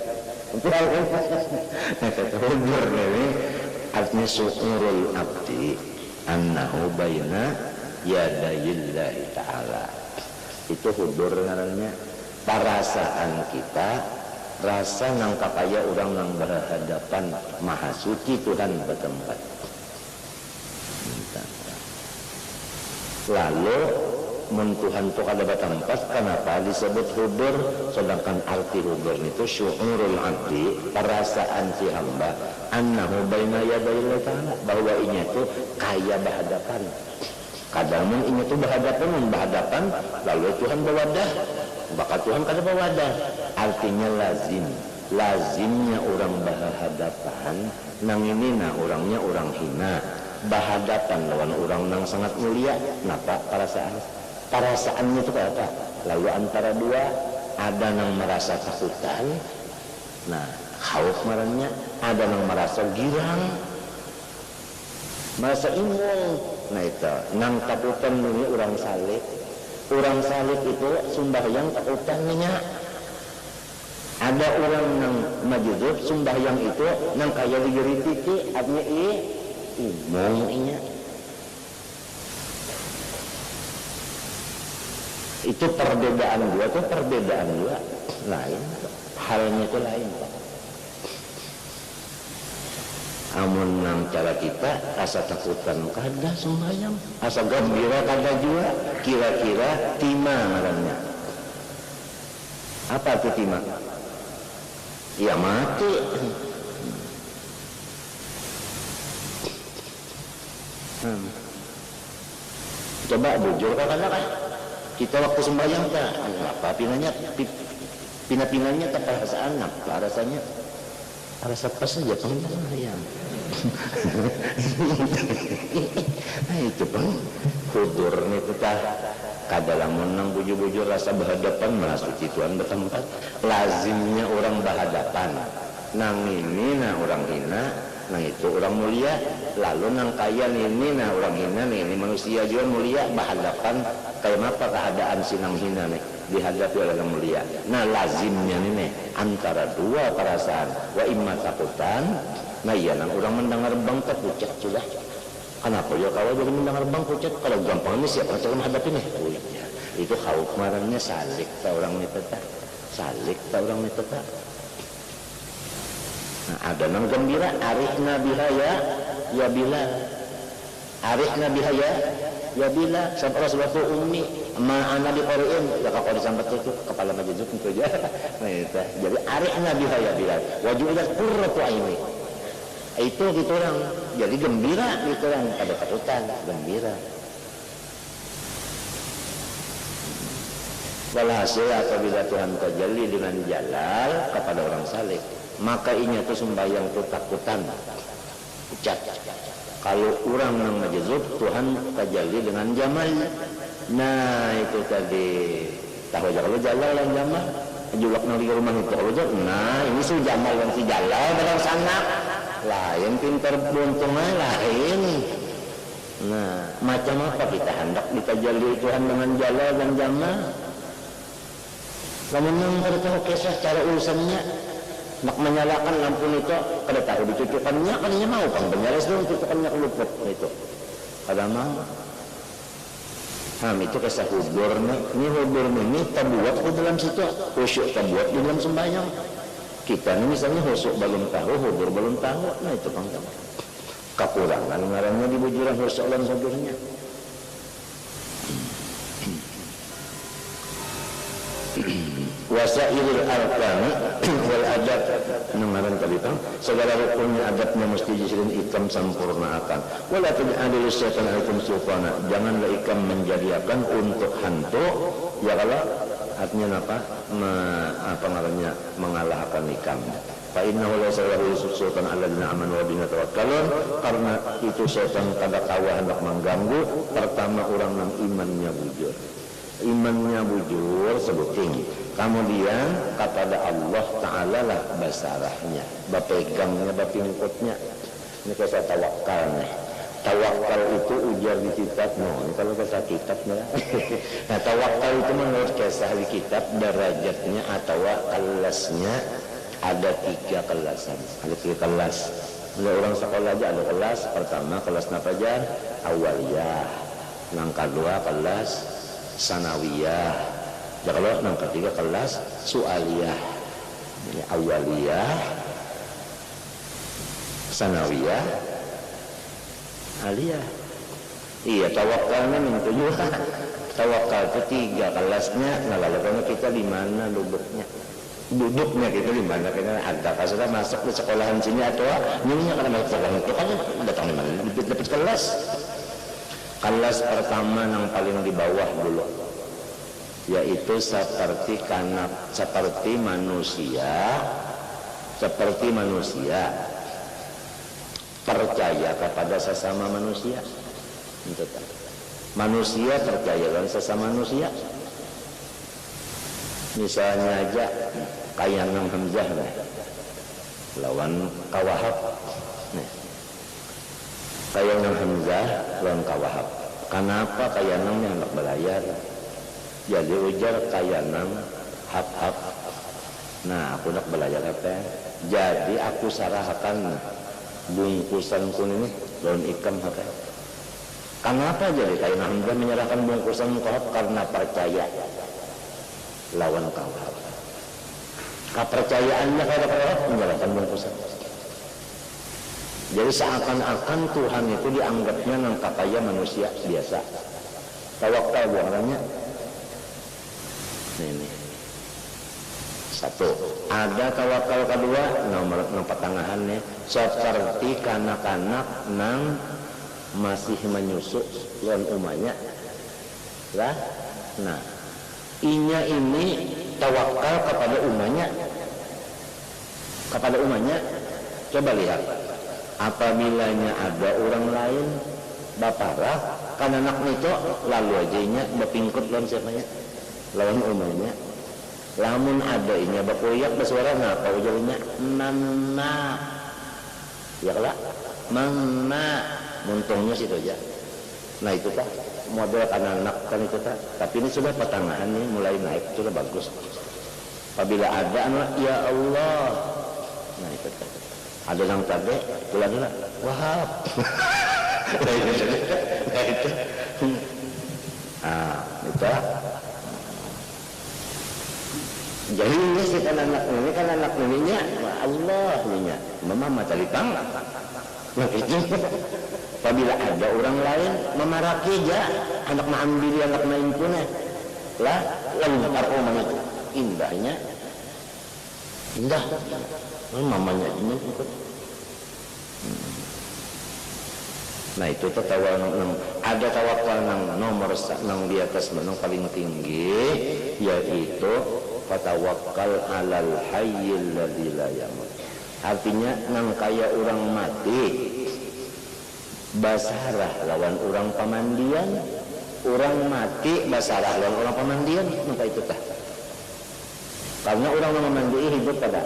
untuk hudur ini artinya syu'urul abdi annahu baina yadayillahi ta'ala. Itu hudur namanya perasaan kita, rasa nang kapaya orang nang berhadapan maha suci Tuhan bertempat. Lalu Tuhan itu kada bertempat, kenapa disebut hudur? Sedangkan arti hudur itu syu'urul abdi, perasaan si hamba annahu baina yadayillahi ta'ala, bahwa ini itu kaya berhadapan. Kadang ini itu berhadapan lalu Tuhan berwadah, bakal Tuhan kada berwadah. Artinya lazimnya orang berhadapan nang ini orangnya orang hina, berhadapan lawan orang nang sangat mulia. Kenapa? Perasaannya itu apa? Lalu antara dua ada yang merasa takutan, khauf marahnya, ada yang merasa girang, merasa imung. Itu nang takutan ini orang salib itu sembahyang takutannya. Ada orang nang majuzub sembahyang itu nang kaya digeritiki artinya imung inya. Itu perbedaan dua lain, halnya itu lain. Amun nang cara kita asa takutan kada sembahyang, asa gembira kada juga, kira-kira tima ngarannya. Apa itu tima? Ya mati. Coba bujur kada kan? kita waktu sembahyang tak apa pinanya pina-pinanya tak perasaan apa rasanya rasa pas saja pengen nah itu pun hudur nih kita kadalamun nang bujur-bujur rasa berhadapan masuk Tuhan bertempat lazimnya orang berhadapan nang ini nah orang hina nang itu orang mulia lalu nang kaya ini nah orang hina nih ini manusia juga mulia berhadapan kayak apa keadaan si nang hina nih dihadapi oleh yang mulia. Nah lazimnya nih antara dua perasaan wa imma takutan. Nah iya nang orang mendengar bang terpucat sudah. Kenapa ya kalau jadi mendengar bang pucat kalau gampang ini siapa yang menghadapi nih? Oh iya itu khauf marahnya salik tak orang nih tetap salik tak orang nih tetap. Nah ada nang gembira arifna bihaya ya Bilal arifna bihaya ya Bilal sampai suatu ummi ma'ana di qori'in ya kalau disambat itu kepala majuzuk itu aja nah itu jadi arifna bihaya Bilal wajulat qurratu aini itu gitu orang jadi gembira gitu orang ada takutan gembira walhasil apabila Tuhan tajalli dengan jalal kepada orang saleh maka inya tuh sembahyang tuh takutan pucat kalau orang yang majuzub Tuhan tajalli dengan jamal nah itu tadi tahu aja kalau jalal dan jamal julak nang di rumah itu aja nah ini si jamal dan si jalal barang sana lain pintar buntungnya lain nah macam apa kita hendak ditajalli Tuhan dengan jalal dan jamal namun yang pada tahu kisah cara urusannya nak menyalakan lampu itu kada tahu dicucukkannya kadanya mau kan penyaris dong cucukkannya keluput itu kada mau itu kisah hudur ini hudur ini terbuat di dalam situ khusyuk terbuat di dalam sembahyang kita ini misalnya khusyuk belum tahu hudur belum tahu nah itu kan kekurangan ngarannya di bujuran khusyuk dalam hudurnya wasailul arkani wal adab nengaran kalitan segala rukunnya adabnya mesti disirin ikam sempurnakan wala taj'alul syaitan alaikum sultana janganlah ikam menjadikan untuk hantu ya kalau artinya apa namanya mengalahkan ikam fa innahu la sawaru sultan alladziina amanu wa bina tawakkalun karena itu syaitan kada kawa hendak mengganggu pertama orang yang imannya bujur sebuting kemudian kepada Allah Ta'ala lah basarahnya bapegangnya bapingkutnya ini kisah tawakal nih tawakal itu ujar di kitab ini kalau kisah kitabnya nah tawakal itu menurut kisah di kitab derajatnya atau kelasnya ada 3 kelasan ada 3 kelas bila orang sekolah aja ada kelas pertama kelas nafajar awaliyah yang kedua kelas sanawiyah ya kalau yang ketiga kelas sualiyah ini awaliyah sanawiyah aliyah iya tawakalnya menunjuk tawakal itu 3 kelasnya nah lalu kalau kita di mana duduknya kita di mana kita ada kalau masuk di sekolahan sini atau nyonya karena masuk sekolahan itu kan datang di mana dapat kelas pertama yang paling di bawah dulu yaitu seperti manusia percaya kepada sesama manusia manusia percaya dengan sesama manusia misalnya aja kayak Nang Hamzah lawan Kawahab kayak Nang Hamzah lawan Kawahab kenapa kayak Nangnya hendak belayar jadi ujar kayak Nang hap-hap nah aku nak belayar apa jadi aku sarahkan bungkusanku ini lawan ikam apa kenapa jadi kayak Nang Hamzah menyerahkan bungkusan Kawahab karena percaya lawan Kawahab kepercayaannya kepada Kawahab menyerahkan bungkusan jadi seakan-akan Tuhan itu dianggapnya nangka kaya manusia biasa tawakal buangannya ini satu ada tawakal kedua nomor pertengahannya seperti kanak-kanak nang masih menyusuk lawan umanya lah Nah, inya ini tawakal kepada umatnya. Kepada umatnya, coba lihat. Apabila ada orang lain baparah, kan anak itu lalu aja inya bapingkut lawan siapanya? Lawan umatnya. Lamun ada inya bakuyak bersuara apa ujarnya? Mama. Ya kelak, mama. Muntungnya situ aja. Nah itu tak model anak kan itu tak. Tapi ini sudah pertengahan nih mulai naik, sudah bagus. Apabila ada anak, ya Allah. Nah itu tak. Ada yang tadi, pulang Wahab. Nah itu. Nah itu. Jadi ini si kan anak nininya, Allah ninya, mama cari tang. Nah itu. Apabila ada orang lain memaraki aja anak maambili anak maimpunnya lah lengkap rumahnya itu indahnya indah mamanya ini ikut. Nah itu ada tawakal nomor nang di atas nang paling tinggi yaitu fatawakkal alal hayyil ladzi la yamut. Artinya nang kaya orang mati basarah lawan orang pamandian, orang mati basarah lawan orang pamandian, maka itu tah. Karena orang mandi hidup pada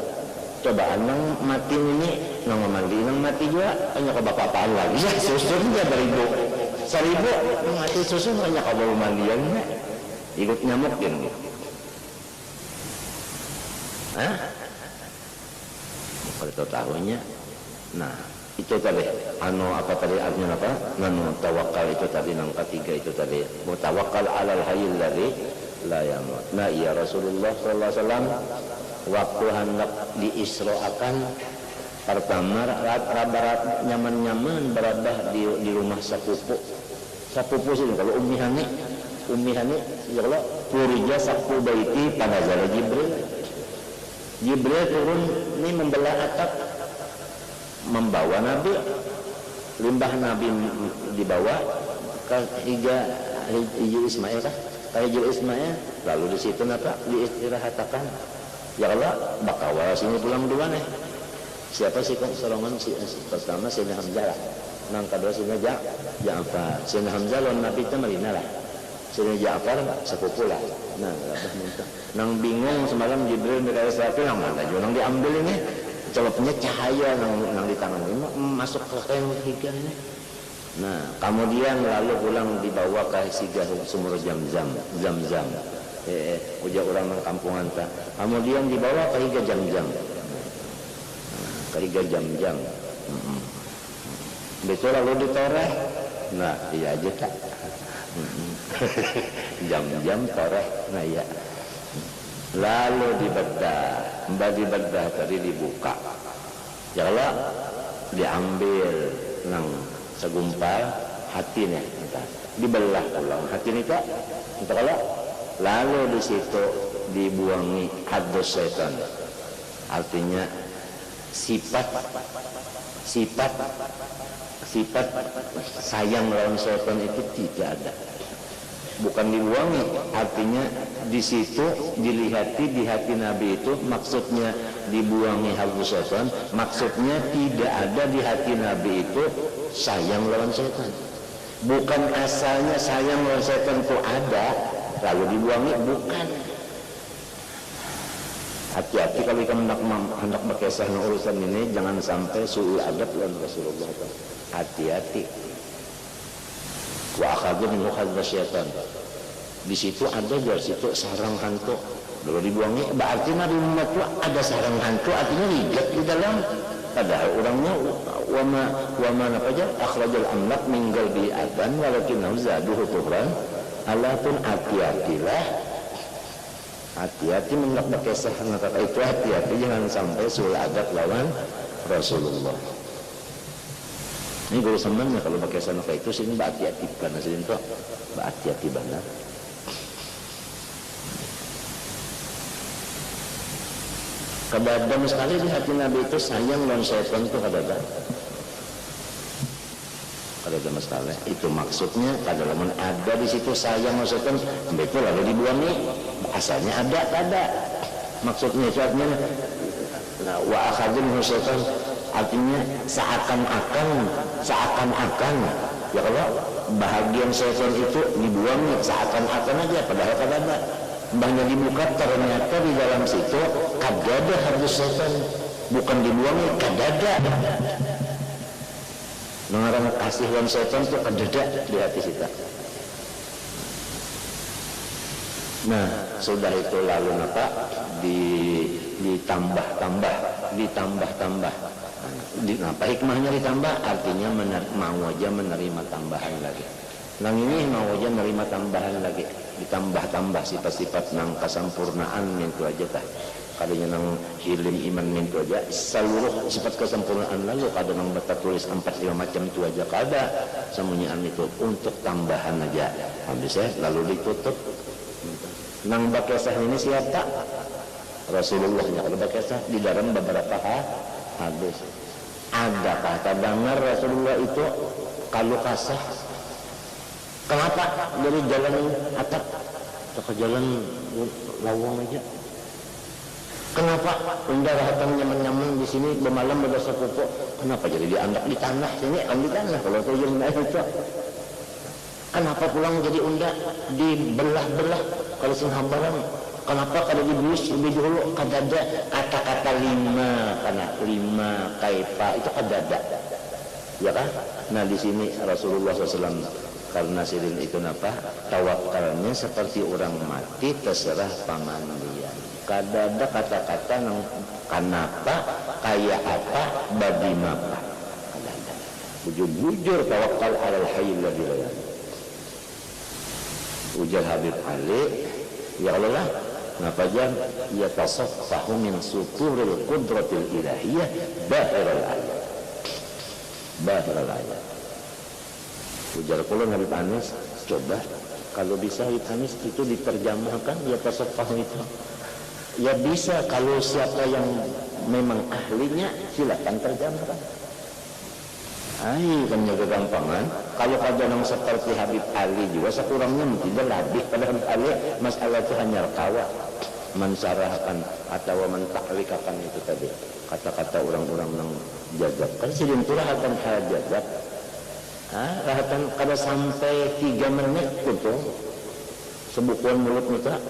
cobaan nang mati ini, nang mandi nang mati juga hanya kebapak-bapaan lagi ya susunnya 1000 mati susun hanya kebapak mandiannya ikut nyamuk gitu. Kalau tahunya, nah itu tadi apa tadi artinya apa tawakal itu tadi yang ketiga itu tadi mutawakkal alal hayyil ladzi la yamut. Nah ya Rasulullah sallallahu alaihi wasallam waktu hendak diisroakan pertama rabat nyaman-nyaman berabah di rumah sapupu sih kalau Ummi Hani ya Allah purija sapu baiti panazala Jibril turun ini membelah atap membawa Nabi, limbah Nabi dibawa ke hija Ismail kah? Ke hija Ismail, lalu di situ apa? Diistirahatakan. Ya Allah, bakawal sini pulang dua nih. Siapa sih kan solongan si pertama Sayyidina Hamzah, nang kedua Sayyidina Ja'far. Sayyidina Hamzah lawan Nabi itu Madinah lah. Sayyidina Ja'far sepupu lah. Nah, nang bingung semalam Jibril berkata sesuatu nang mana juga nang diambil ini. Celupnya cahaya yang di tangan ini masuk ke kain higa ini. Nah, kemudian lalu pulang dibawa ke siga sumur Zam-Zam. Ujar orang ng kampungan ta. Kemudian dibawa ke higa Zam-Zam. Ke higa Zam-Zam. Betul lalu ditoreh. Nah, iya aja tak. Zam-Zam toreh. Nah, iya. Lalu dibedah tadi dibuka ya Allah diambil nang segumpal hatinya dibelah pulang hati itu untuk Allah lalu di situ dibuangi haddus syaitan artinya sifat sayang lawan syaitan itu tidak ada. Bukan dibuangi, artinya di situ dilihati di hati Nabi itu maksudnya dibuangi haddus syaitan, maksudnya tidak ada di hati Nabi itu sayang lawan syaitan. Bukan asalnya sayang lawan syaitan itu ada, lalu dibuangi, bukan. Hati-hati kalau kamu hendak berkisah urusan ini, jangan sampai suul adab lawan Rasulullah. Hati-hati. Wa akhadhu min haddus syaitan. Di situ ada dari situ sarang hantu. Lalu dibuangi, berarti Nabi Muhammad itu ada sarang hantu, artinya ligat di dalam. Padahal orangnya wama apa aja akhrajal amlak min qalbi adan walakinnahu zaduhu tuhran. Allah pun hati-hatilah. Hati-hati mendak berkisah itu hati-hati jangan sampai sul adab lawan Rasulullah. Ini guru sebenarnya kalau pakai sana kayak itu sini hati-hati karena sini tuh hati-hati banget. Kadang sekali di hati Nabi itu sayang lawan syaitan itu kadang. ada masalah. Itu maksudnya kalau ada di situ sayang maksudnya betul lalu dibuang nih asalnya ada maksudnya saatnya wa akhadun maksudnya artinya seakan-akan ya kalau bahagian setan itu dibuang seakan-akan aja padahal kan ada banyak dibuka ternyata di dalam situ kadada harus setan bukan dibuangnya kadada mengarang kasihan setan itu kadada di hati kita. Nah sudah itu lalu apa ditambah apa hikmahnya ditambah artinya mau aja menerima tambahan lagi nang ini mau aja menerima tambahan lagi ditambah sifat-sifat nang kesempurnaan itu aja tah kadanya nang hilim iman itu aja seluruh sifat kesempurnaan lalu kada nang bata tulis 4-5 macam itu aja kada semuanya itu untuk tambahan aja habis lalu ditutup nang bakesah ini siapa Rasulullahnya kalau bakesah di dalam beberapa hadis ada kata dengar Rasulullah itu kalau kasah kenapa dari jalan atap ke jalan lawang aja kenapa indah rahatan nyaman-nyaman di sini bermalam berdosa pupuk kenapa jadi diandak di tanah sini di tanah kalau tuyul naik itu kenapa pulang jadi undak dibelah-belah kalau sing hambaran kenapa kada dibulus lebih dulu kadada kata-kata lima kaifa itu kadada ya kan nah di sini Rasulullah SAW karena sirin itu apa tawakalnya seperti orang mati terserah pamandian kadada kata-kata nang kenapa kayak apa bagi mapa kadada bujur-bujur tawakal alal hayyil ladzi la yamut ujar Habib Ali ya Allah ngapa jam ya tasaffahu min suturil qudratil ilahiyah bahiral ayat ujar kula Habib Anis coba kalau bisa Habib Anis itu diterjemahkan ya tasaffahu itu ya bisa kalau siapa yang memang ahlinya silakan terjemahkan kan jaga gampangan kalau pada yang seperti Habib Ali juga sekurangnya tidak lebih pada Habib Ali masalah itu hanya kawa mensarahkan atau mentaklikakan itu tadi kata-kata orang-orang yang jajab kan sidin turah akan hajat rahatan kada sampai 3 menit gitu sebukuan mulut mitra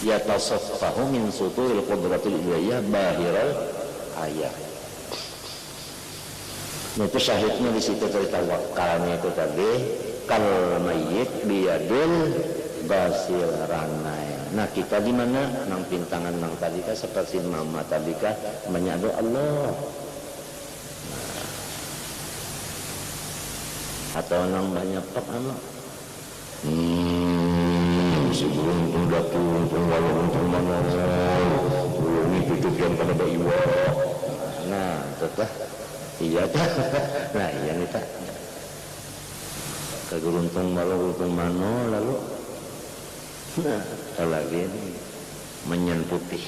ya tasaffahu min suturil qudratil ilahiyah bahiral ayat. Nah, itu syahidnya di situ dari tawakalnya itu tadi kal mayyit biyadil basil ranai. Nah kita di mana nang pintangan nang tadi kah seperti mama tadi kah menyadu Allah atau nang banyak pak anak sebelum untung walau untung mana ini tutup yang pada iwa nah tetap iya tak nah iya nih tak kegeruntung walau untung mana lalu nah lagi ini menyentuti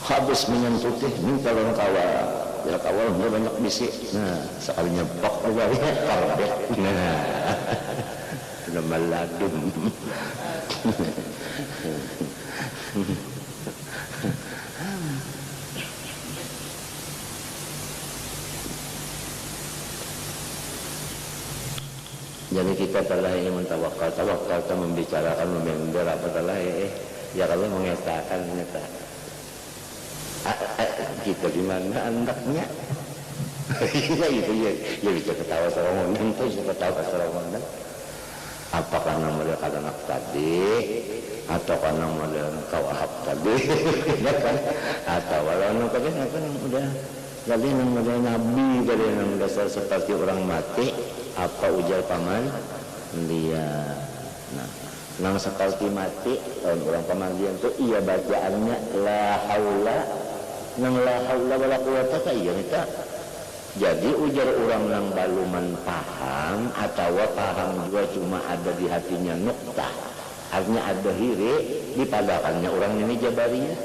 habis menyentuti minta orang kawal ya kawal dia banyak bisik nah sekalinya bak juga ya karbet nah sudah maladum jadi kita telah ingin mentawakal itu membicarakan member apa telah ya kalau mengatakan nyata kita di mana anaknya ya itu ya bisa ketawa serongan tuh bisa ketawa serongan apakah nama kata anak tadi atau karena model kawahab tadi ya kan atau walau tadi kan udah jadi yang model nabi dari yang dasar seperti orang mati apa ujar paman dia nah nang seperti mati orang paman dia itu iya bacaannya la haula nang la haula wala quwwata iya kita Jadi ujar orang yang baluman paham atau paham juga cuma ada di hatinya nuktah, artinya ada hire dipadakannya orang ini Jabariyah.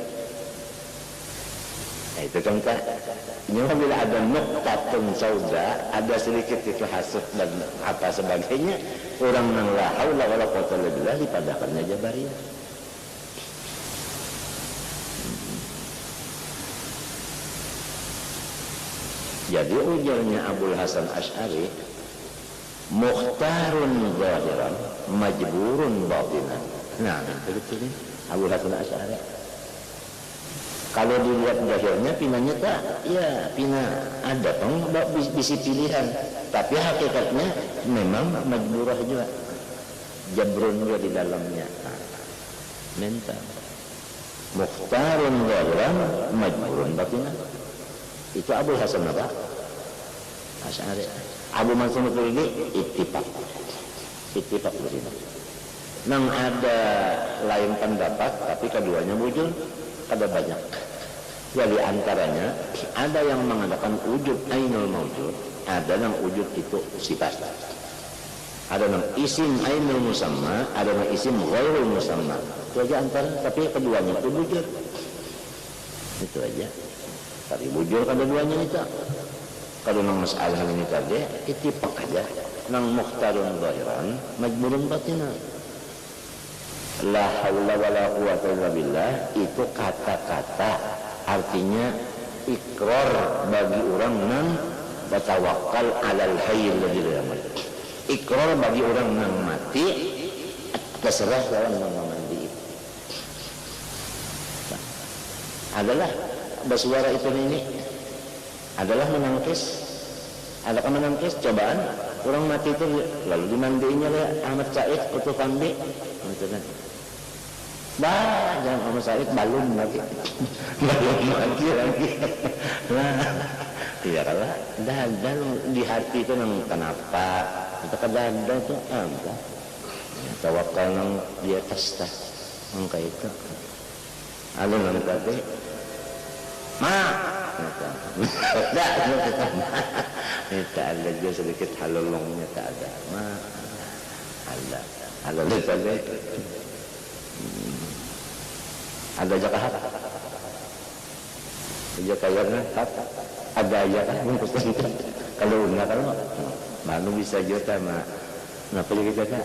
Nah itu kan Kak, ini bila ada nuktatun sauda, ada sedikit itu hasud dan apa sebagainya, orang yang la haula wala quwwata illa billah dipadakannya Jabariyah. Jadi ujarnya Abul Hasan Asy'ari, mukhtarun zahiran majburun batinan. Nah itu nih Abul Hasan Asy'ari. Kalau dilihat zahirnya pinanya tak, ya pina ada tong bisi pilihan, tapi hakikatnya memang majburah juga, jabrun juga di dalamnya. Mental. Mukhtarun zahiran majburun batinan. Itu Abul Hasan apa? Asy'ari. Abu Mansur Maturidi ittifaq di sini. Nang ada lain pendapat, tapi keduanya bujur, ada banyak. Jadi antaranya ada yang mengatakan wujud ainul maujud, ada yang wujud itu sifat. Ada yang isim ainul musamma, ada yang isim ghairul musamma. Itu aja antara, tapi keduanya itu bujur. Itu aja. Tadi bujur kedua-duanya itu. Kalau nang masalah ini tadi ittifaq aja. Nang mukhtarun zahiran majburun batinan. La haula wala quwwata illa billah itu kata-kata artinya ikrar bagi orang nang bertawakal alal hayyil ladzi la yamut. Ikrar bagi orang nang mati terserah lawan nang mandi. Adalah bersuara itu ini adalah menangkis, adakah menangkis cobaan orang mati itu lalu dimandiinnya oleh Ahmad Said Utuh Pandi gitu kan. Bah, jangan Ahmad Said balum lagi balum mati lagi nah iya kalah dadan di hati itu nang kenapa kita ke dada itu apa tawakal nang di atas tah angka itu alun nang tadi tak ada juga sedikit halolongnya tak ada ada ada jakahat aja kayaknya ada aja kan kalau enggak kalau mana bisa juta mah kenapa juga kita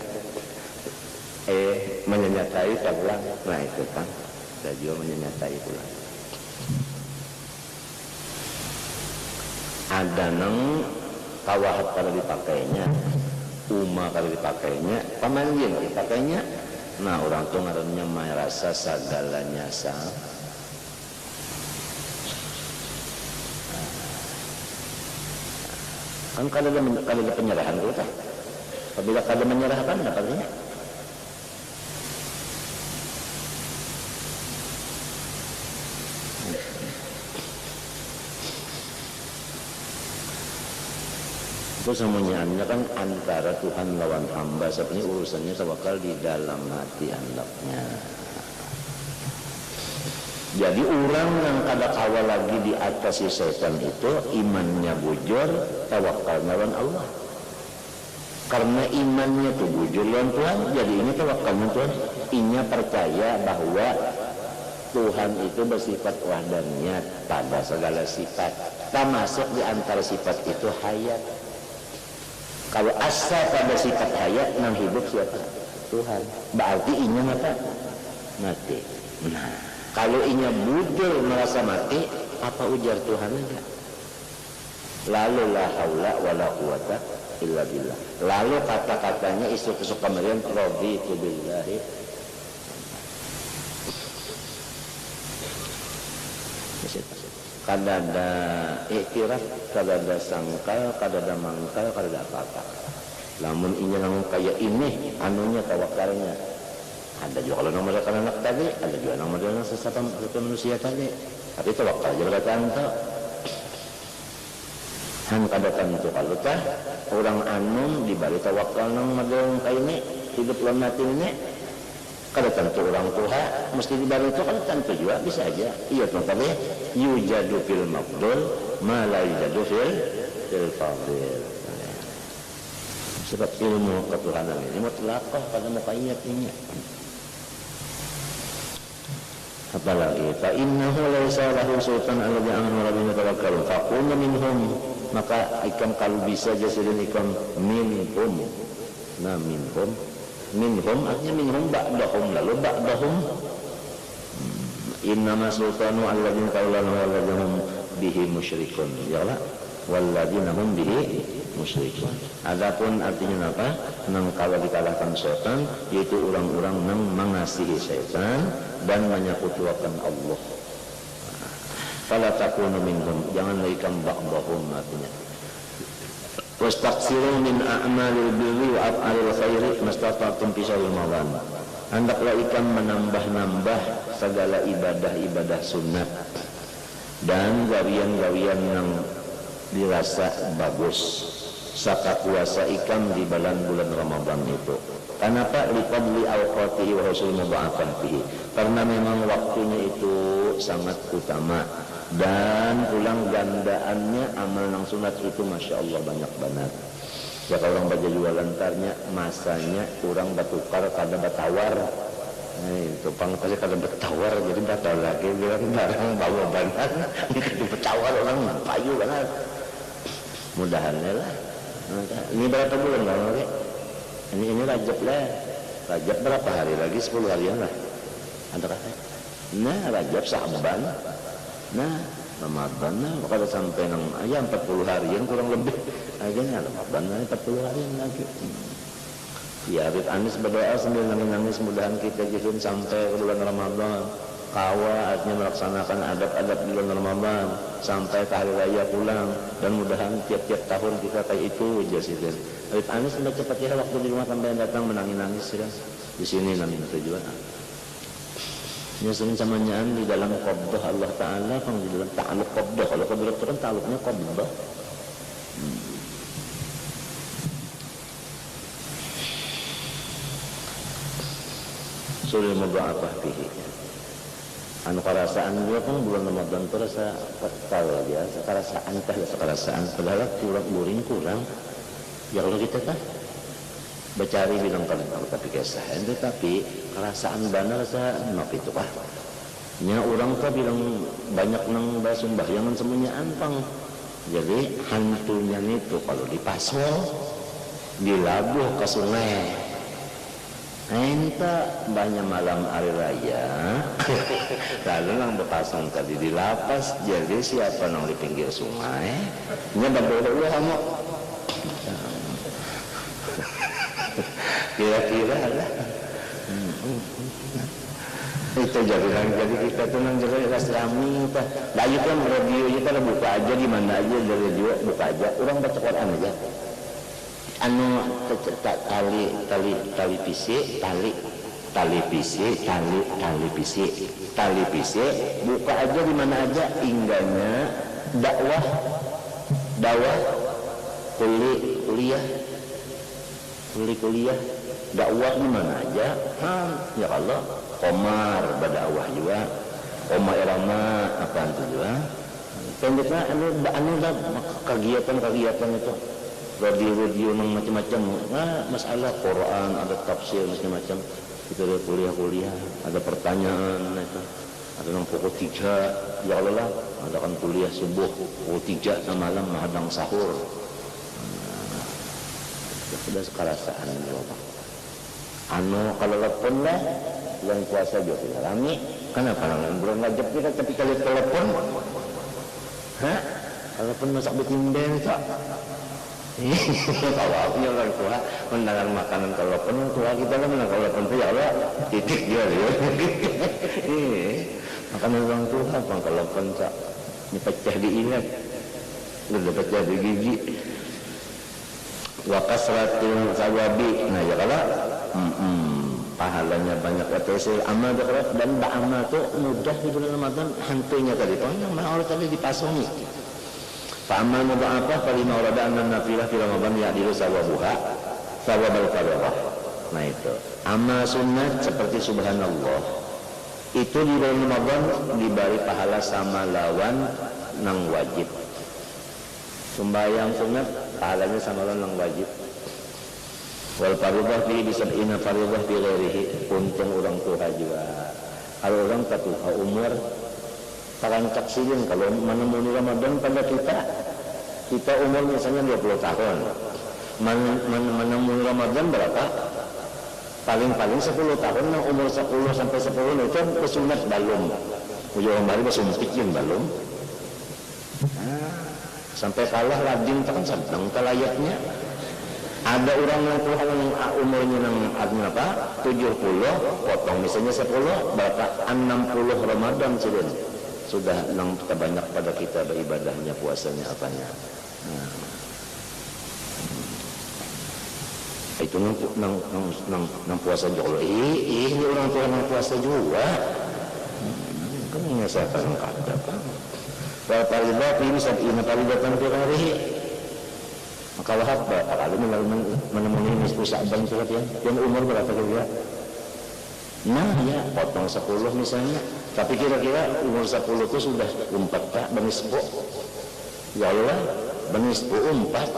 menyenyatai tak pulang nah itu kan ada juga menyenyatai pulang. Ada nang kawahat kalau dipakainya, kalau dipakainya, pamanjin kalau dipakainya. Nah orang tuh ngarannya merasa sagalanya sah. Kan kalau ada penyerahan dulu tak. Apabila kalau menyerahkan dapatnya. Itu semuanya kan antara Tuhan lawan hamba. Sebenarnya urusannya tawakal di dalam hati hendaknya. Jadi orang yang kada kawal lagi di atas si setan itu imannya bujur, tawakal lawan Allah. Karena imannya itu bujur lawan Tuhan, jadi ini tawakalnya Tuhan. Inya percaya bahwa Tuhan itu bersifat wahdaniyat pada segala sifat. Termasuk di antara sifat itu hayat. Kalau asa pada sifat hayat nang hidup siapa? Tuhan. Berarti inya apa? Mati. Nah, kalau inya bujur merasa mati, apa ujar Tuhan aja? Lalu la haula wala quwata illa billah. Lalu kata-katanya isu-isu kemarin raditu billahi. Kada ada iktiraf, kada ada sangkal, kada ada mangkal, kada ada apa-apa. Lamun ini lamun kayak ini, anunya tawakalnya. Ada juga kalau nomor anak tadi, ada juga nomor sesama manusia tadi. Tapi tawakal aja berkata anta. Han kada tentu kalau tah orang anu dibalik tawakal nang madeng kayak ini hidup lan mati ini. Kada tentu orang tua mesti dibalik itu kada tentu juga bisa aja. Iya tuh tadi yujadu fil maqdul ma la yujadu fil Syekhil Fadil. Sebab ilmu ketuhanan ini mutlaqah pada muqayyadnya. Apalagi fa innahu laisa lahu sultan alladhi amanu rabbina tawakkalun faqulna minhum, maka ikan kalau bisa jadikan ikan minhum. Nah minhum artinya minhum ba'dahum, lalu ba'dahum innama sultanu alladhina tawallanu walladhina hum bihi musyrikun, ya Allah, walladhina hum bihi musyrikun. Adapun artinya apa? Nang kalau dikalahkan setan, yaitu orang-orang yang mengasihi setan dan menyekutukan Allah. Fala takunu minhum, jangan laikam ba'dahum artinya. Wastaghfiru min a'malil birri wa af'alil khairi mastata'tum fi syarril mawan. Hendaklah ikan menambah-nambah segala ibadah-ibadah sunat dan gawian-gawian yang dirasa bagus saka puasa ikan di bulan Ramadan itu. Kenapa? Liqadli awqatihi wa husul mudha'afatihi. Karena memang waktunya itu sangat utama dan pulang gandaannya amal nang sunat itu masya Allah banyak banget. Ya kalau orang baca jualan tarnya masanya kurang batukar kada batawar. Nah, itu pangkasnya kada batawar jadi batal lagi bilang barang bawa banget itu batawar orang payu banget. Mudahannya lah. Ini berapa bulan bang? Ini Rajab lah. Rajab berapa hari lagi? 10 harian lah. Ada kata. Nah Rajab Sa'ban. Nah Ramadan nah kalau sampai nang ya 40 harian kurang lebih. Akhirnya Ramadan 40 harian lagi. Ya Habib Anis berdoa sambil nangis-nangis mudahan kita jihun sampai ke bulan Ramadan. Kawa artinya melaksanakan adab-adab di bulan Ramadan sampai ke hari raya pulang dan mudahan tiap-tiap tahun kita kayak itu aja sih. Habib Anis sampai cepat ya waktu di rumah sampai datang menangis-nangis ya. Di sini nangis tujuan. Nyeselin sama nyaan di dalam qabdah Allah Ta'ala, kan di dalam ta'aluk qabdah. Kalau qabdah itu kan ta'aluknya qabdah. Sulit mudha'afah bihi. Anu kerasaan dia kan bulan Ramadan itu rasa tahu aja, sekarasaan tah sekarasaan padahal kurang. Ya kalau kita kan bercari bilang kalau tapi kisah itu tapi kerasaan benar rasa nok itu kah? Nya orang tuh bilang banyak nang basumbayangan semuanya antang. Jadi hantunya itu kalau dipasol dilabuh ke sungai. Enta banyak malam hari raya lalu nang berpasang tadi di lapas, jadi siapa nang di pinggir sungai nya berdoa kamu kira-kira lah itu jadi kita tuh nang jadi rami kita layu kan radio kita buka aja di mana aja dari radio buka aja orang baca Quran aja anu tali pisi buka aja di mana aja ingganya dakwah kuliah dakwah di mana aja ya Allah komar berdakwah juga koma irama apa itu juga pendeknya anu kegiatan itu radio macam-macam masalah Quran ada tafsir macam-macam itu ada kuliah ada pertanyaan itu ada yang pukul 3 ya Allah ada kan kuliah subuh pukul 3 malam menghadang sahur sudah sekarasaan Bapak anu kalau telepon lah yang puasa juga rame kenapa nang belum ngajak kita tapi kalau telepon telepon masak betimbel tak tawafnya orang tua mendangar makanan telepon tua kita kan menang telepon itu ya Allah titik dia makanan orang tua apa telepon tak pecah diingat udah pecah di gigi wa kasratul sawabi nah ya kalau pahalanya banyak atau amal berat dan ba'amal itu mudah di bulan Ramadan hantunya tadi orang tadi dipasongi fa'amal mudha'afah falima warada anna nafilah fi Ramadan ya'dilu sawabuha sawabal fardhah. Nah itu amal sunnah seperti subhanallah itu di bulan Ramadan diberi pahala sama lawan nang wajib Sembahyang sunat pahalanya sama orang wajib. Wal fardhu fi bisab'ina fardhu fi ghairihi. Untung orang tua juga. Kalau orang tua umur terancak silin kalau menemui Ramadan pada kita umur misalnya 20 tahun. Menemui Ramadan berapa? Paling-paling 10 tahun, umur 10 sampai 10 itu kesunat balum. Ujung kembali kesumpikin balum. Sampai kalah lading kan sedang telayaknya. Ada orang yang Tuhan umurnya apa? 70, potong misalnya 10, berapa? 60 Ramadan sudah nang terbanyak pada kita beribadahnya, puasanya apanya. Itu nang puasa juga. Ini orang tua nang puasa juga. Kan ini saya kan kata kan. Wal fardhu ini sab'ina fardatan fi ghairihi. Maka wahab kalau menemui nisfu Sya'ban itu ya. Yang umur berapa kira? Nah ya, potong 10 misalnya. Tapi kira-kira umur 10 itu sudah umpat tak benisfu. Ya Allah, benisfu umpat.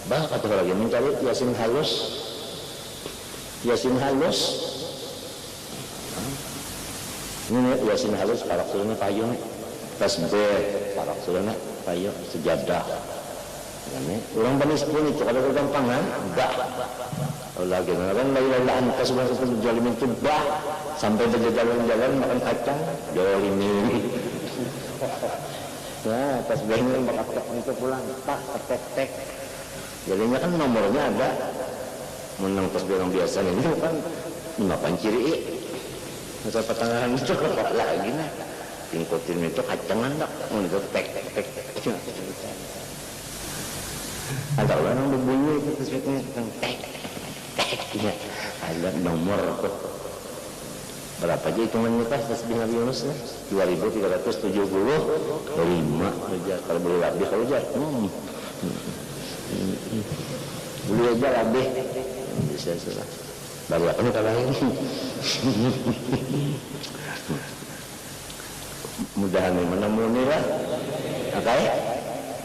Bah kata lagi mencari yasin halus. Yasin halus. Ini yasin halus para sulana payung. Tasbih para sulana payung sejadah. Ini orang benisfu itu kalau gampangan bah. Lagi kan la anta subhanahu jalimin itu bah sampai berjalan-jalan makan kacang jalimin. Ya, tasbihnya bakal itu pulang tak tek. Jadinya kan nomornya ada. Menang tasbih yang biasa ini kan 5 ciri. Masa pertengahan itu kok lagi nah. Tingkutin itu kacangan tak. Itu tek. Ada orang yang berbunyi itu tasbihnya tek. Ya, ada nomor tuh. Berapa aja hitungannya pas tasbih Nabi Yunus 2375 aja kalau boleh lebih kalau aja. Boleh aja lebih. Bisa salah. Baru apa nih kalau ini? Mudahan menemui lah. Apa ya?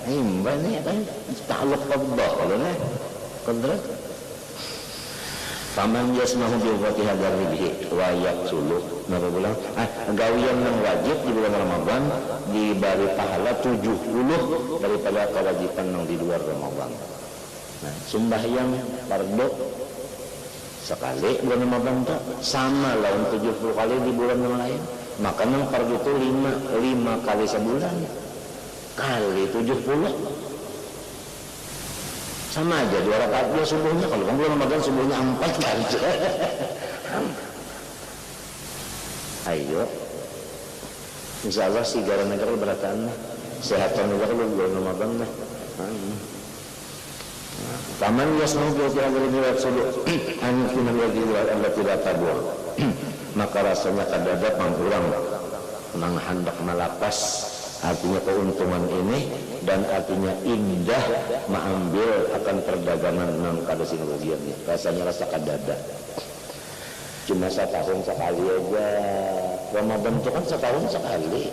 Ini mbak nih kan takluk Allah kalau nih. Kodrat. Paman yasmahu bi Fatihah dzarrihi wa yaqsulu. Napa bilang? Gawian yang wajib di bulan Ramadan diberi pahala 70 daripada kewajiban yang di luar Ramadan. Nah, sembahyang fardu sekali bulan Ramadan itu sama lawan 70 kali di bulan yang lain. Maka yang fardu itu 5 kali sebulan kali 70. Sama aja 2 rakaat dia subuhnya. Kalau bulan Ramadan subuhnya 4 kali. Ayo. Insya Allah si negara berataan sehatan negara bulan Ramadan lah. Taman yasmu bi hadhihi al-sulu an kunna yadil allati la tabur. Maka rasanya kadada pangurang nang hendak melapas artinya keuntungan ini dan artinya indah mengambil akan perdagangan nang kada sing rugian nih. Rasanya rasa kadada. Cuma setahun sekali aja. Ramadan itu kan setahun sekali.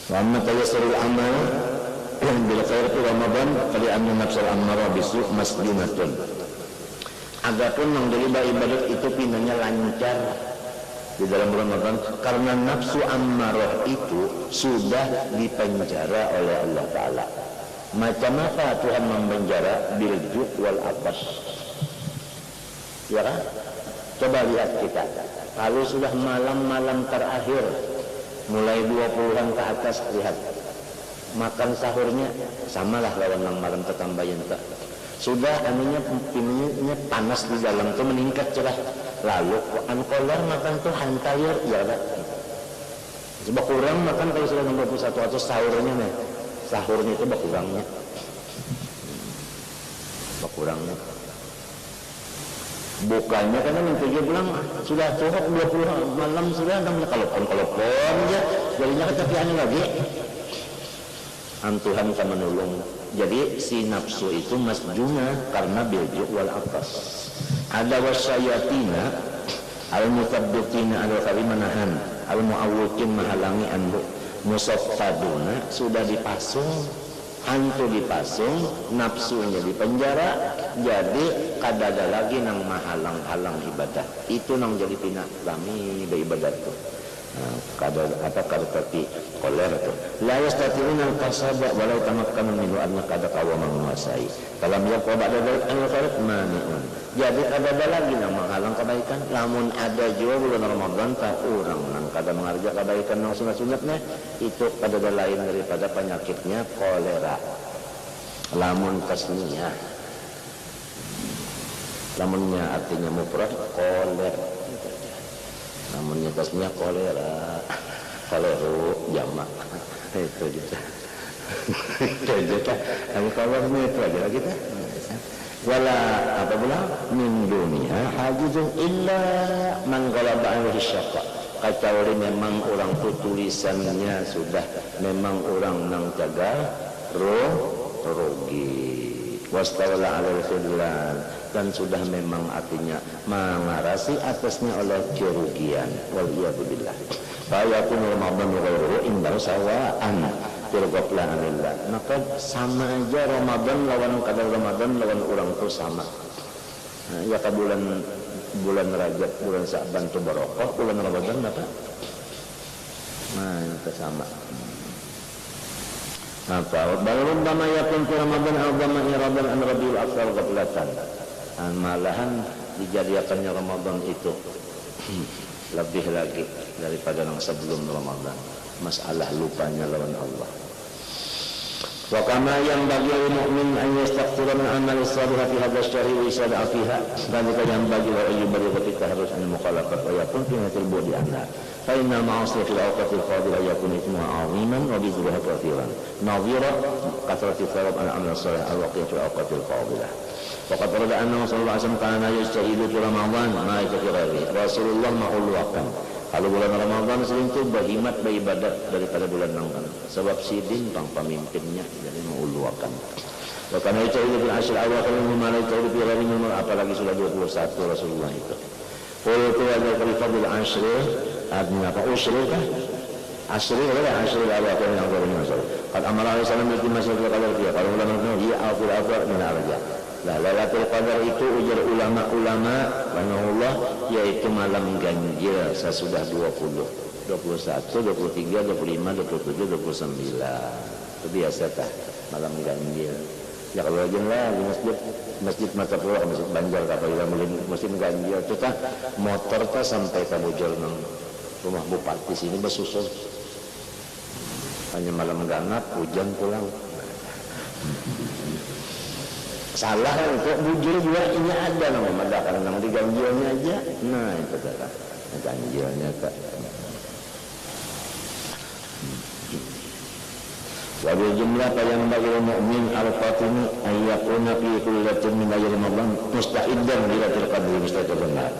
Wa amma tayassarul amal bil khair fi Ramadan fali anna nafsul ammara bisu masjunatun. Adapun yang dari ibadat itu pinanya lancar di dalam Ramadan karena nafsu ammarah itu sudah dipenjara oleh Allah Ta'ala. Macam apa Tuhan memenjara? Biljuk wal atas. Ya kan? Coba lihat kita. Kalau sudah malam-malam terakhir mulai 20-an ke atas lihat. Makan sahurnya samalah lawan malam ketambahan tak. Sudah anunya panas di dalam itu meningkat cerah. Lalu ankolar makan tuh hantayur ya kan. Coba kurang makan kalau sudah 21 atau sahurnya nih. Sahurnya itu berkurangnya. Bukannya karena mimpi bilang sudah cukup 20 malam sudah namanya kalopon ya. Jadinya kecapian lagi. Tuhan akan menolong. Jadi si nafsu itu masjuna karena biljuk wal atas. Ada wasyayatina al-mutabbitina al-karimanahan al-mu'awwikin mahalangi anhu musaffaduna, sudah dipasung, hantu dipasung, nafsunya di penjara, jadi kadada lagi nang mahalang-halang ibadah. Itu nang jadi pina kami beribadah tuh. Kada tapi kolera tuh. La yastati'una al-qasaba walau tamakkanu minhu anna kada kawa menguasai. Dalam yang kau ba'da dari al-farid mani'un. Jadi kadada lagi nang menghalang kebaikan. Lamun ada juga bulan Ramadan tak orang nang kada mengarja kebaikan nang sunat-sunatnya, itu kadada lain daripada penyakitnya kolera. Lamun tasniyah, lamunnya artinya mufrad kolera. Namunnya tasnya kolera, koleru jamak itu juga. Itu aja. Kami kawarnya itu aja kita. Wala apa pula min dunia hajizun illa man ghalaba alaihi syaqqa. Kecuali memang orang tu tulisannya sudah memang orang nang jaga rugi. Wastawala alal khidlan, dan sudah memang artinya mengarasi atasnya oleh kerugian. Waliyadzubillah. Fayakun Ramadan ghairuhu indahu sawa'an tirqabla anillah. Maka sama aja Ramadan lawan kadar Ramadan lawan orang itu sama. Nah, ya ke bulan Rajab, bulan Sa'ban itu barokah, bulan Ramadan apa? Nah, itu sama. Apa? Balun dama yakun fi Ramadan a'zama iradan an Rabiul Akhir qablatan. Malahan dijadikannya Ramadan itu lebih lagi daripada yang sebelum Ramadan. Masalah lupanya lawan Allah. Wa kama yang bagi mukmin an yastaghfira min amali salih fi hadha syahri wa yasda'a fiha. Dan yang bagi wa ayyubari ketika harus an mukhalafat wa yakun fi hatil budi anha. Fa inna ma'asiyah fil awqatil fadila yakun ithmuha 'aziman wa bizruha kathiran. Nadhira kathrati thawab ala amal salih al-waqi' fil awqatil fadilah. Waqad warada anna sallallahu alaihi wasallam kana yastahidu fi Ramadan ma yakfirari. Rasulullah ma'ulwakan. Kalau bulan Ramadan sering itu berhimat beribadat daripada bulan nangkan. Sebab sidin pang pemimpinnya jadi mengulwakan. Bahkan itu bil ashr awal kalau memang itu lebih dari nomor apalagi sudah 21 Rasulullah itu. Qul tu ada fadil ashr artinya apa ushr kah? Ashr adalah ashr awal kalau yang baru masuk. Qad amara Rasulullah sallallahu alaihi wasallam dia kalau ulama dia afdal min arja. Lah Lailatul Qadar itu ujar ulama-ulama rahimahullah yaitu malam ganjil sesudah 20, 21, 23, 25, 27, 29. Itu biasa tah malam ganjil. Ya kalau aja lah di masjid mata pulau masjid Banjar kapal musim ganjil itu tah motor tah sampai ke bujur nang rumah bupati sini bersusun. Hanya malam ganap hujan pulang. Salah untuk bujur juga ini ada nama madakan nang di ganjilnya aja. Nah itu kata ganjilnya kak. Wabil jumlah yang bagi mukmin al-fatimi ayyakuna fi kullatin min ayyi Ramadan musta'iddan lailatul qadri mustaqbilan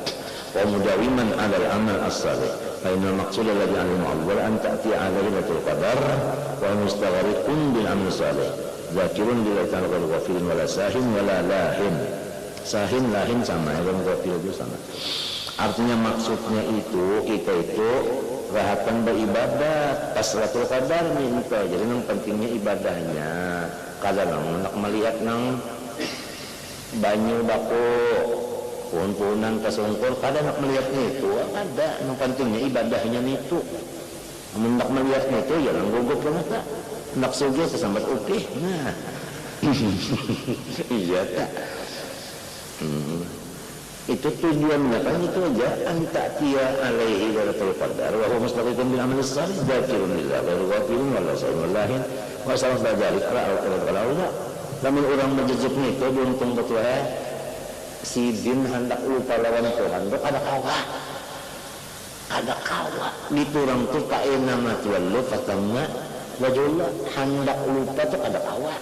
wa mudawiman 'ala al-amal as-salih. Fa inna al-maqsud alladhi 'alimu awwal an ta'ti 'ala lailatul qadar wa mustaghriqun bil amal salih. Zakirun bila ta'ala ghafilun wala sahin wala lahin. Sahin lahin sama, yang ghafil itu sama. Artinya maksudnya itu kita itu rahatan beribadah pas Lailatul Qadar minta. Jadi yang pentingnya ibadahnya. Kadang nak melihat nang banyu baku puun-puunan kesungkur, kadang nak melihatnya itu ada yang pentingnya ibadahnya itu. Nak melihatnya itu ya nang gugup banget tak. Nak suge kesambat ukih. Nah. Iya tak. Itu tujuannya kan itu aja antatia alaihi lailatul qadar wa huwa mustaqimun bil amali salih dzakirun lillah wa ghafirun wala sallallahin wa sallallahu dzalik ala al-qadar. Lamun orang menjejuknya itu beruntung betul sidin hendak lupa lawan Tuhan itu ada kawa diturang tu kaena matwallu fatamma wajullah hendak lupa tu ada kawa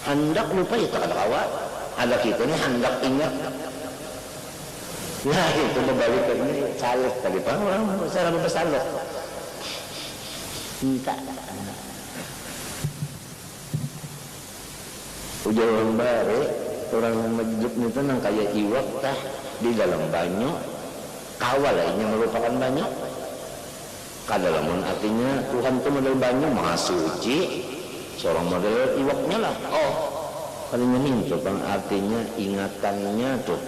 hendak lupa itu ada kawa ada kita ni hendak ingat. Nah itu berbalik ke ini salib tadi pak orang saya lupa salib minta ujar orang baru orang masjid itu nang kayak iwak tah di dalam banyu kawal lainnya merupakan banyu Kadalamun artinya Tuhan itu model banyu maha suci, seorang model iwaknya lah. Oh, kalinya minta bang artinya ingatannya tuh,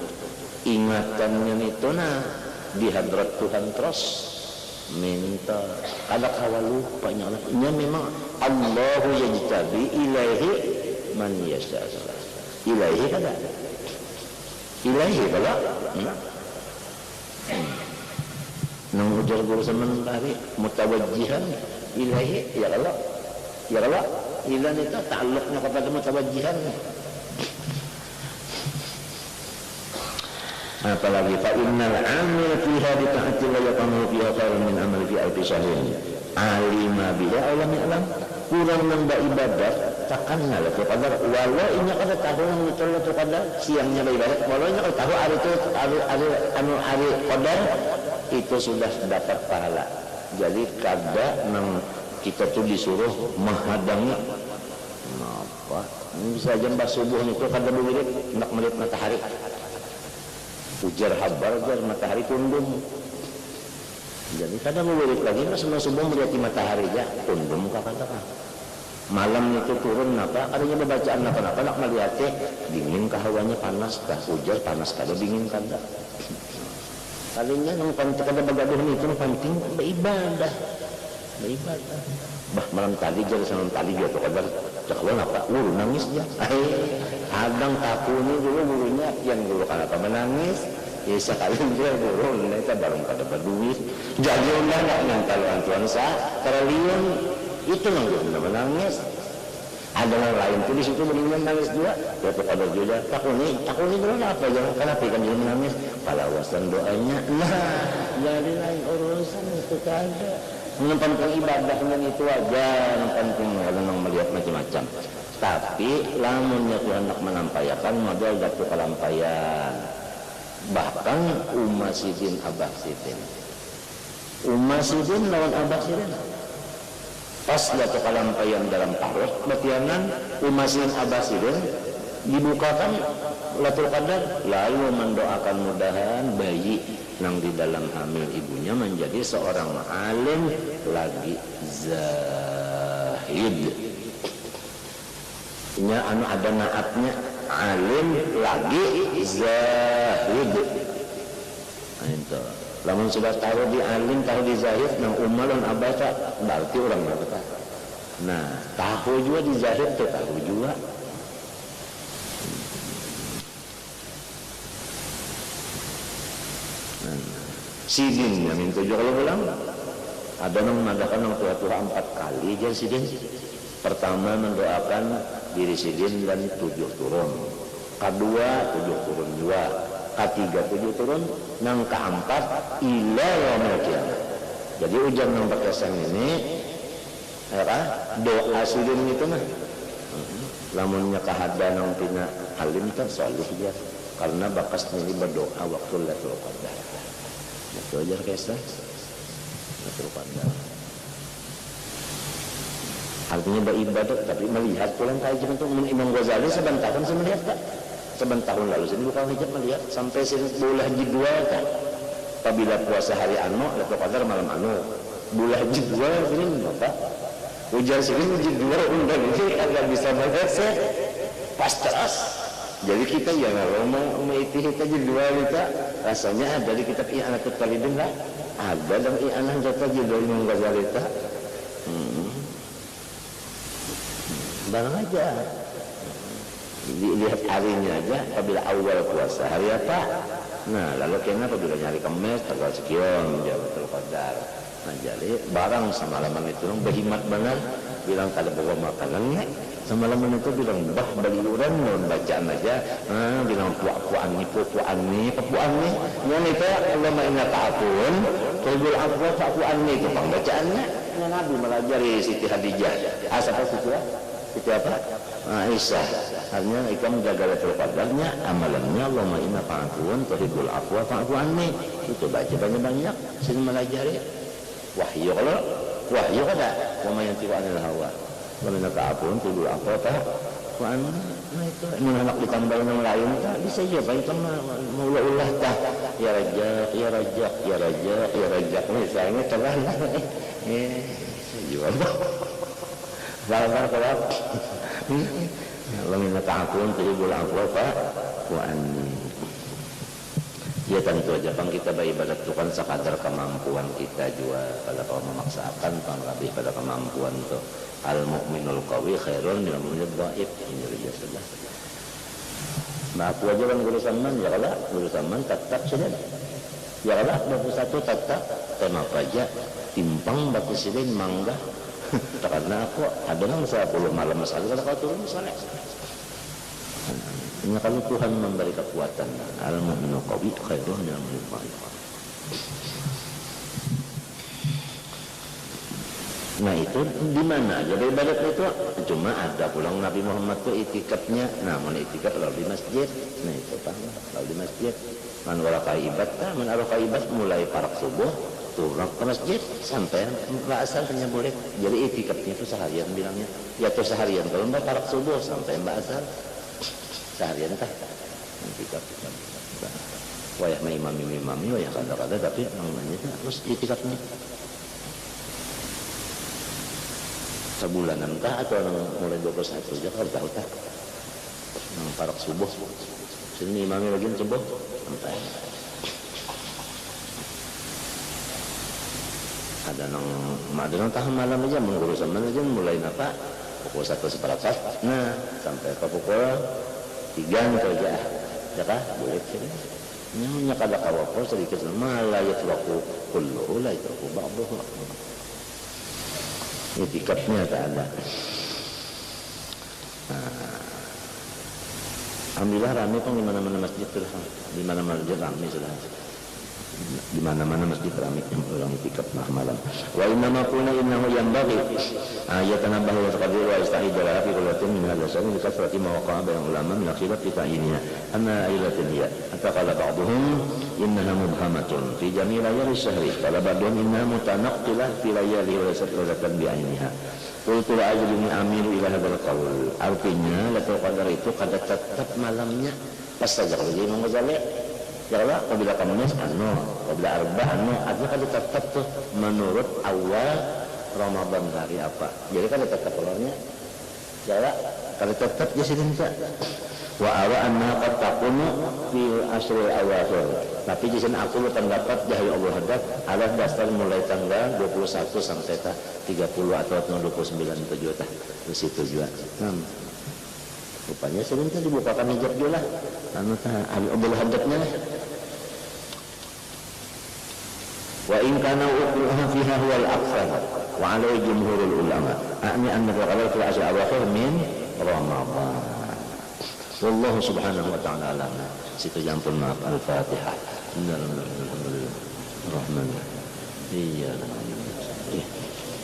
ingatannya itu nah di hadrat Tuhan terus minta. Kada kawa lupa nyala. Nya memang Allahu yajtabi ilaihi man yasha. Ilaihi kada. Ilaihi kada. Nang ujar guru zaman tadi mutawajjihan ilahi ya Allah ilan itu ta'alluqnya kepada mutawajjihan. Apalagi fa innal 'amil fiha bi ta'atillah yaqamu fiha khairun min amali fi alfi syahrin alima biha alam ya'lam kurang nambah ibadat takkan ngalah kepada walau inya kada tahu nang itu kepada siangnya ibadat walau inya kada tahu hari itu hari qadar itu sudah dapat pahala. Jadi kada nang kita tuh disuruh menghadang apa bisa jam subuh itu kada boleh nak melihat matahari ujar habar jar matahari tundum. Jadi kada boleh lagi mas subuh melihat matahari ya tundum kada malam itu turun apa adanya bacaan apa nak melihatnya dingin kah hawanya panas kah ujar panas kada dingin kada. Kalinya yang penting kada bagaduh itu penting beribadah. Bah malam tadi jadi sama tadi dia tuh kabar cakawan apa nangis dia. Kadang takuni dulu gurunya yang dulu kan apa menangis. Ya sekali dia dulu kita bareng kada berduit. Jadi ulah nak yang kalau antuan sah karalian itu nang dia menangis. Ada yang lain tuh di situ mendingan nangis juga. Dia tuh ada juga takuni dulu apa jangan kenapa kan dia menangis. Palawasan doanya. Nah, jadi lain urusan itu kada. Yang penting ibadahnya itu aja, yang penting orang melihat macam-macam. Tapi lamunnya Tuhan nak menampayakan modal datu kalampayan. Bahkan Umma Sidin Abah Sidin. Umma Sidin lawan Abah Sidin. Pas datu kalampayan dalam paruh batianan Umma Sidin Abah Sidin dibukakan Lailatul Qadar lalu mendoakan mudahan bayi nang di dalam hamil ibunya menjadi seorang alim lagi zahid. Nya anu ada naatnya alim lagi zahid. Nah, itu. Lamun sudah tahu di alim tahu di zahid nang umar dan abah berarti orang berkata. Nah, tahu juga di zahid tuh tahu juga. Sidin yang minta juga kalau bilang ada yang mengadakan yang tua-tua 4 kali aja sidin. Pertama mendoakan diri sidin dan 7 turun, kedua 7 turun juga, ketiga 7 turun, yang keempat ila yaumil qiyamah. Jadi ujian yang berkesan ini doa sidin itu mah lamunnya kahada nang tina alim kan salih dia karena bakas ini berdoa waktu Lailatul Qadar. Itu aja kisah Lailatul Qadar. Artinya beribadat tapi melihat pulang kajian itu Imam Ghazali tahun saya melihat tak? 7 tahun lalu saya bukan hijab melihat sampai bulan haji 2 kan. Apabila puasa hari anu Lailatul Qadar malam anu bulan haji 2 ini apa? Ujar sini haji 2 undang ini agak bisa baca pas terus. Jadi kita ya kalau mau itihi haji 2 kita rasanya ada di kitab I'anatul Talibin lah ada dalam I'anah jatuh dari Imam Ghazali tak barang aja dilihat harinya aja apabila awal puasa hari apa nah lalu kena apabila nyari kemes tanggal sekian Lailatul Qadar nah jadi barang semalaman itu berhimat banget bilang kada bawa makanannya semalaman itu bilang bah baliuran mau bacaan aja bilang puan nih yang itu ulama ingat ta'afun tujuh afwa puan nih itu pembacaannya Nabi melajari Siti Khadijah asal Siti apa? Aisyah artinya ikam menjaga Lailatul Qadarnya amalannya Allahumma inna ta'afun tuhibbul afwa fa'fu anni itu baca banyak-banyak sini melajari wahyu kalau wahyu kada wa ma yantiqu anil hawa Lamun kaapun tidur apa tah kuan itu mun anak ditambal yang lain tah bisa aja bae itu mah ulah tah ya rajak ya rajak ya rajak ya rajak misalnya telah jual salah kalau lamun kaapun tidur apa tah kuan ya tentu aja kan kita beribadat itu kan sekadar kemampuan kita juga. Kalau memaksakan kan lebih pada kemampuan tuh. Al mukminul qawi khairun minal mu'minid dhaif. Ini dia sudah. Nah aku aja kan guru saman ya kalau guru saman tetap sudah. Ya kalau batu satu tetap tema aja timpang batu silin mangga. Karena aku ada nang 10 malam sekali kalau kau turun misalnya. Ini kalau Tuhan memberi kekuatan, al-mu'minu qawi khairun minal mu'minid dhaif. Nah itu di mana? Jadi ibadat itu cuma ada pulang Nabi Muhammad itu itikadnya. Namun itikat kalau di masjid, nah itu paham. Kalau di masjid, man waraka ibadah, man araka ibadah mulai parak subuh turun ke masjid sampai mbak asal hanya boleh. Jadi itikadnya itu seharian bilangnya. Ya tuh seharian kalau mbak parak subuh sampai mbak asal. Seharian tah nanti kita wayah imami wayah kada tapi namanya terus itikadnya sebulanan tah atau mulai 21 aja kalau tahu tah nang parak subuh sini imami lagi subuh sampai ada nang tah malam aja mengurus zaman aja mulai napa pukul 1 seperempat nah sampai ke pukul 3 kerja ya kah boleh sih nya kada kawapor sedikit malah ya telaku kullu la itu ba'dhu etikatnya tak ada. Alhamdulillah ramai pun di mana-mana masjid sudah di mana-mana masjid ramai sudah di mana-mana masjid ramai orang etikat malam. Wa inna ma qulna innahu yanbaghi yatanabbahu wa taqdir wa yastahid ala fi qullatin min hadha sanin li kasrati ma waqa'a bain ulama min khilaf fi ta'yinha anna ilatin hiya hatta qala ba'dhum innaha mubhamatun fi jami' layali syahri qala ba'dhum innaha mutanaqqilah fi layali wa satratan bi'ainiha qultu ajruni amilu ila hadzal qaul artinya lailatul qadar itu kada tetap malamnya pas saja kalau Imam Ghazali ya Allah, apabila Kamis apabila Arba artinya kan tetap tuh menurut awal Ramadan hari apa. Jadi kan tetap keluarnya. Ya Allah, kalau tetap di sini enggak. Wa awa anna qad takunu fi asrul awakhir. Tapi di sini aku terdapat dari Allah hadap ada dasar mulai tanggal 21 sampai 30 atau 29 itu juga di situ juga. Rupanya sering kan dibukakan hijab juga lah. Anu tah Allah hadapnya. Wa in kana uqluha fiha huwa al-aqsar wa 'alaihi jumhurul ulama a'ni anna al-qadar fi ashr awakhir min Ramadan. Wallahu subhanahu wa ta'ala alam. Situ jampun maaf al-Fatihah. Alhamdulillah. Rahman. Iya.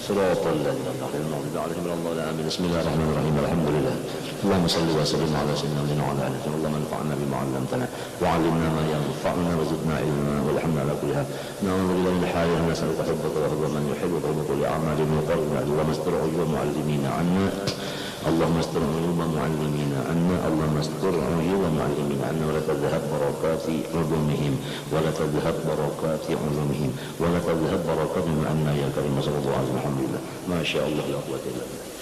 صراط الذين أنعمت عليهم غير المغضوب عليهم. بسم الله الرحمن الرحيم. الحمد لله. اللهم صل وسلم على سيدنا وعلى آله وصحبه. اللهم انفعنا بما علمتنا وعلمنا ما ينفعنا وزدنا علما والحمد على كل حال. نعوذ بالله من الحال ونسألك حبك وحب من يحبك وحب كل أعمال يقربنا. اللهم استر عيوب معلمين عنا. اللهم استر عيوب معلمين عنا. اللهم استر عيوب معلمين عنا ولا تذهب بركات علومهم ولا تذهب بركات علومهم ولا تذهب بركاتهم عنا يا كريم صلى الله عليه وسلم. الحمد لله ما شاء الله لا قوة إلا بالله.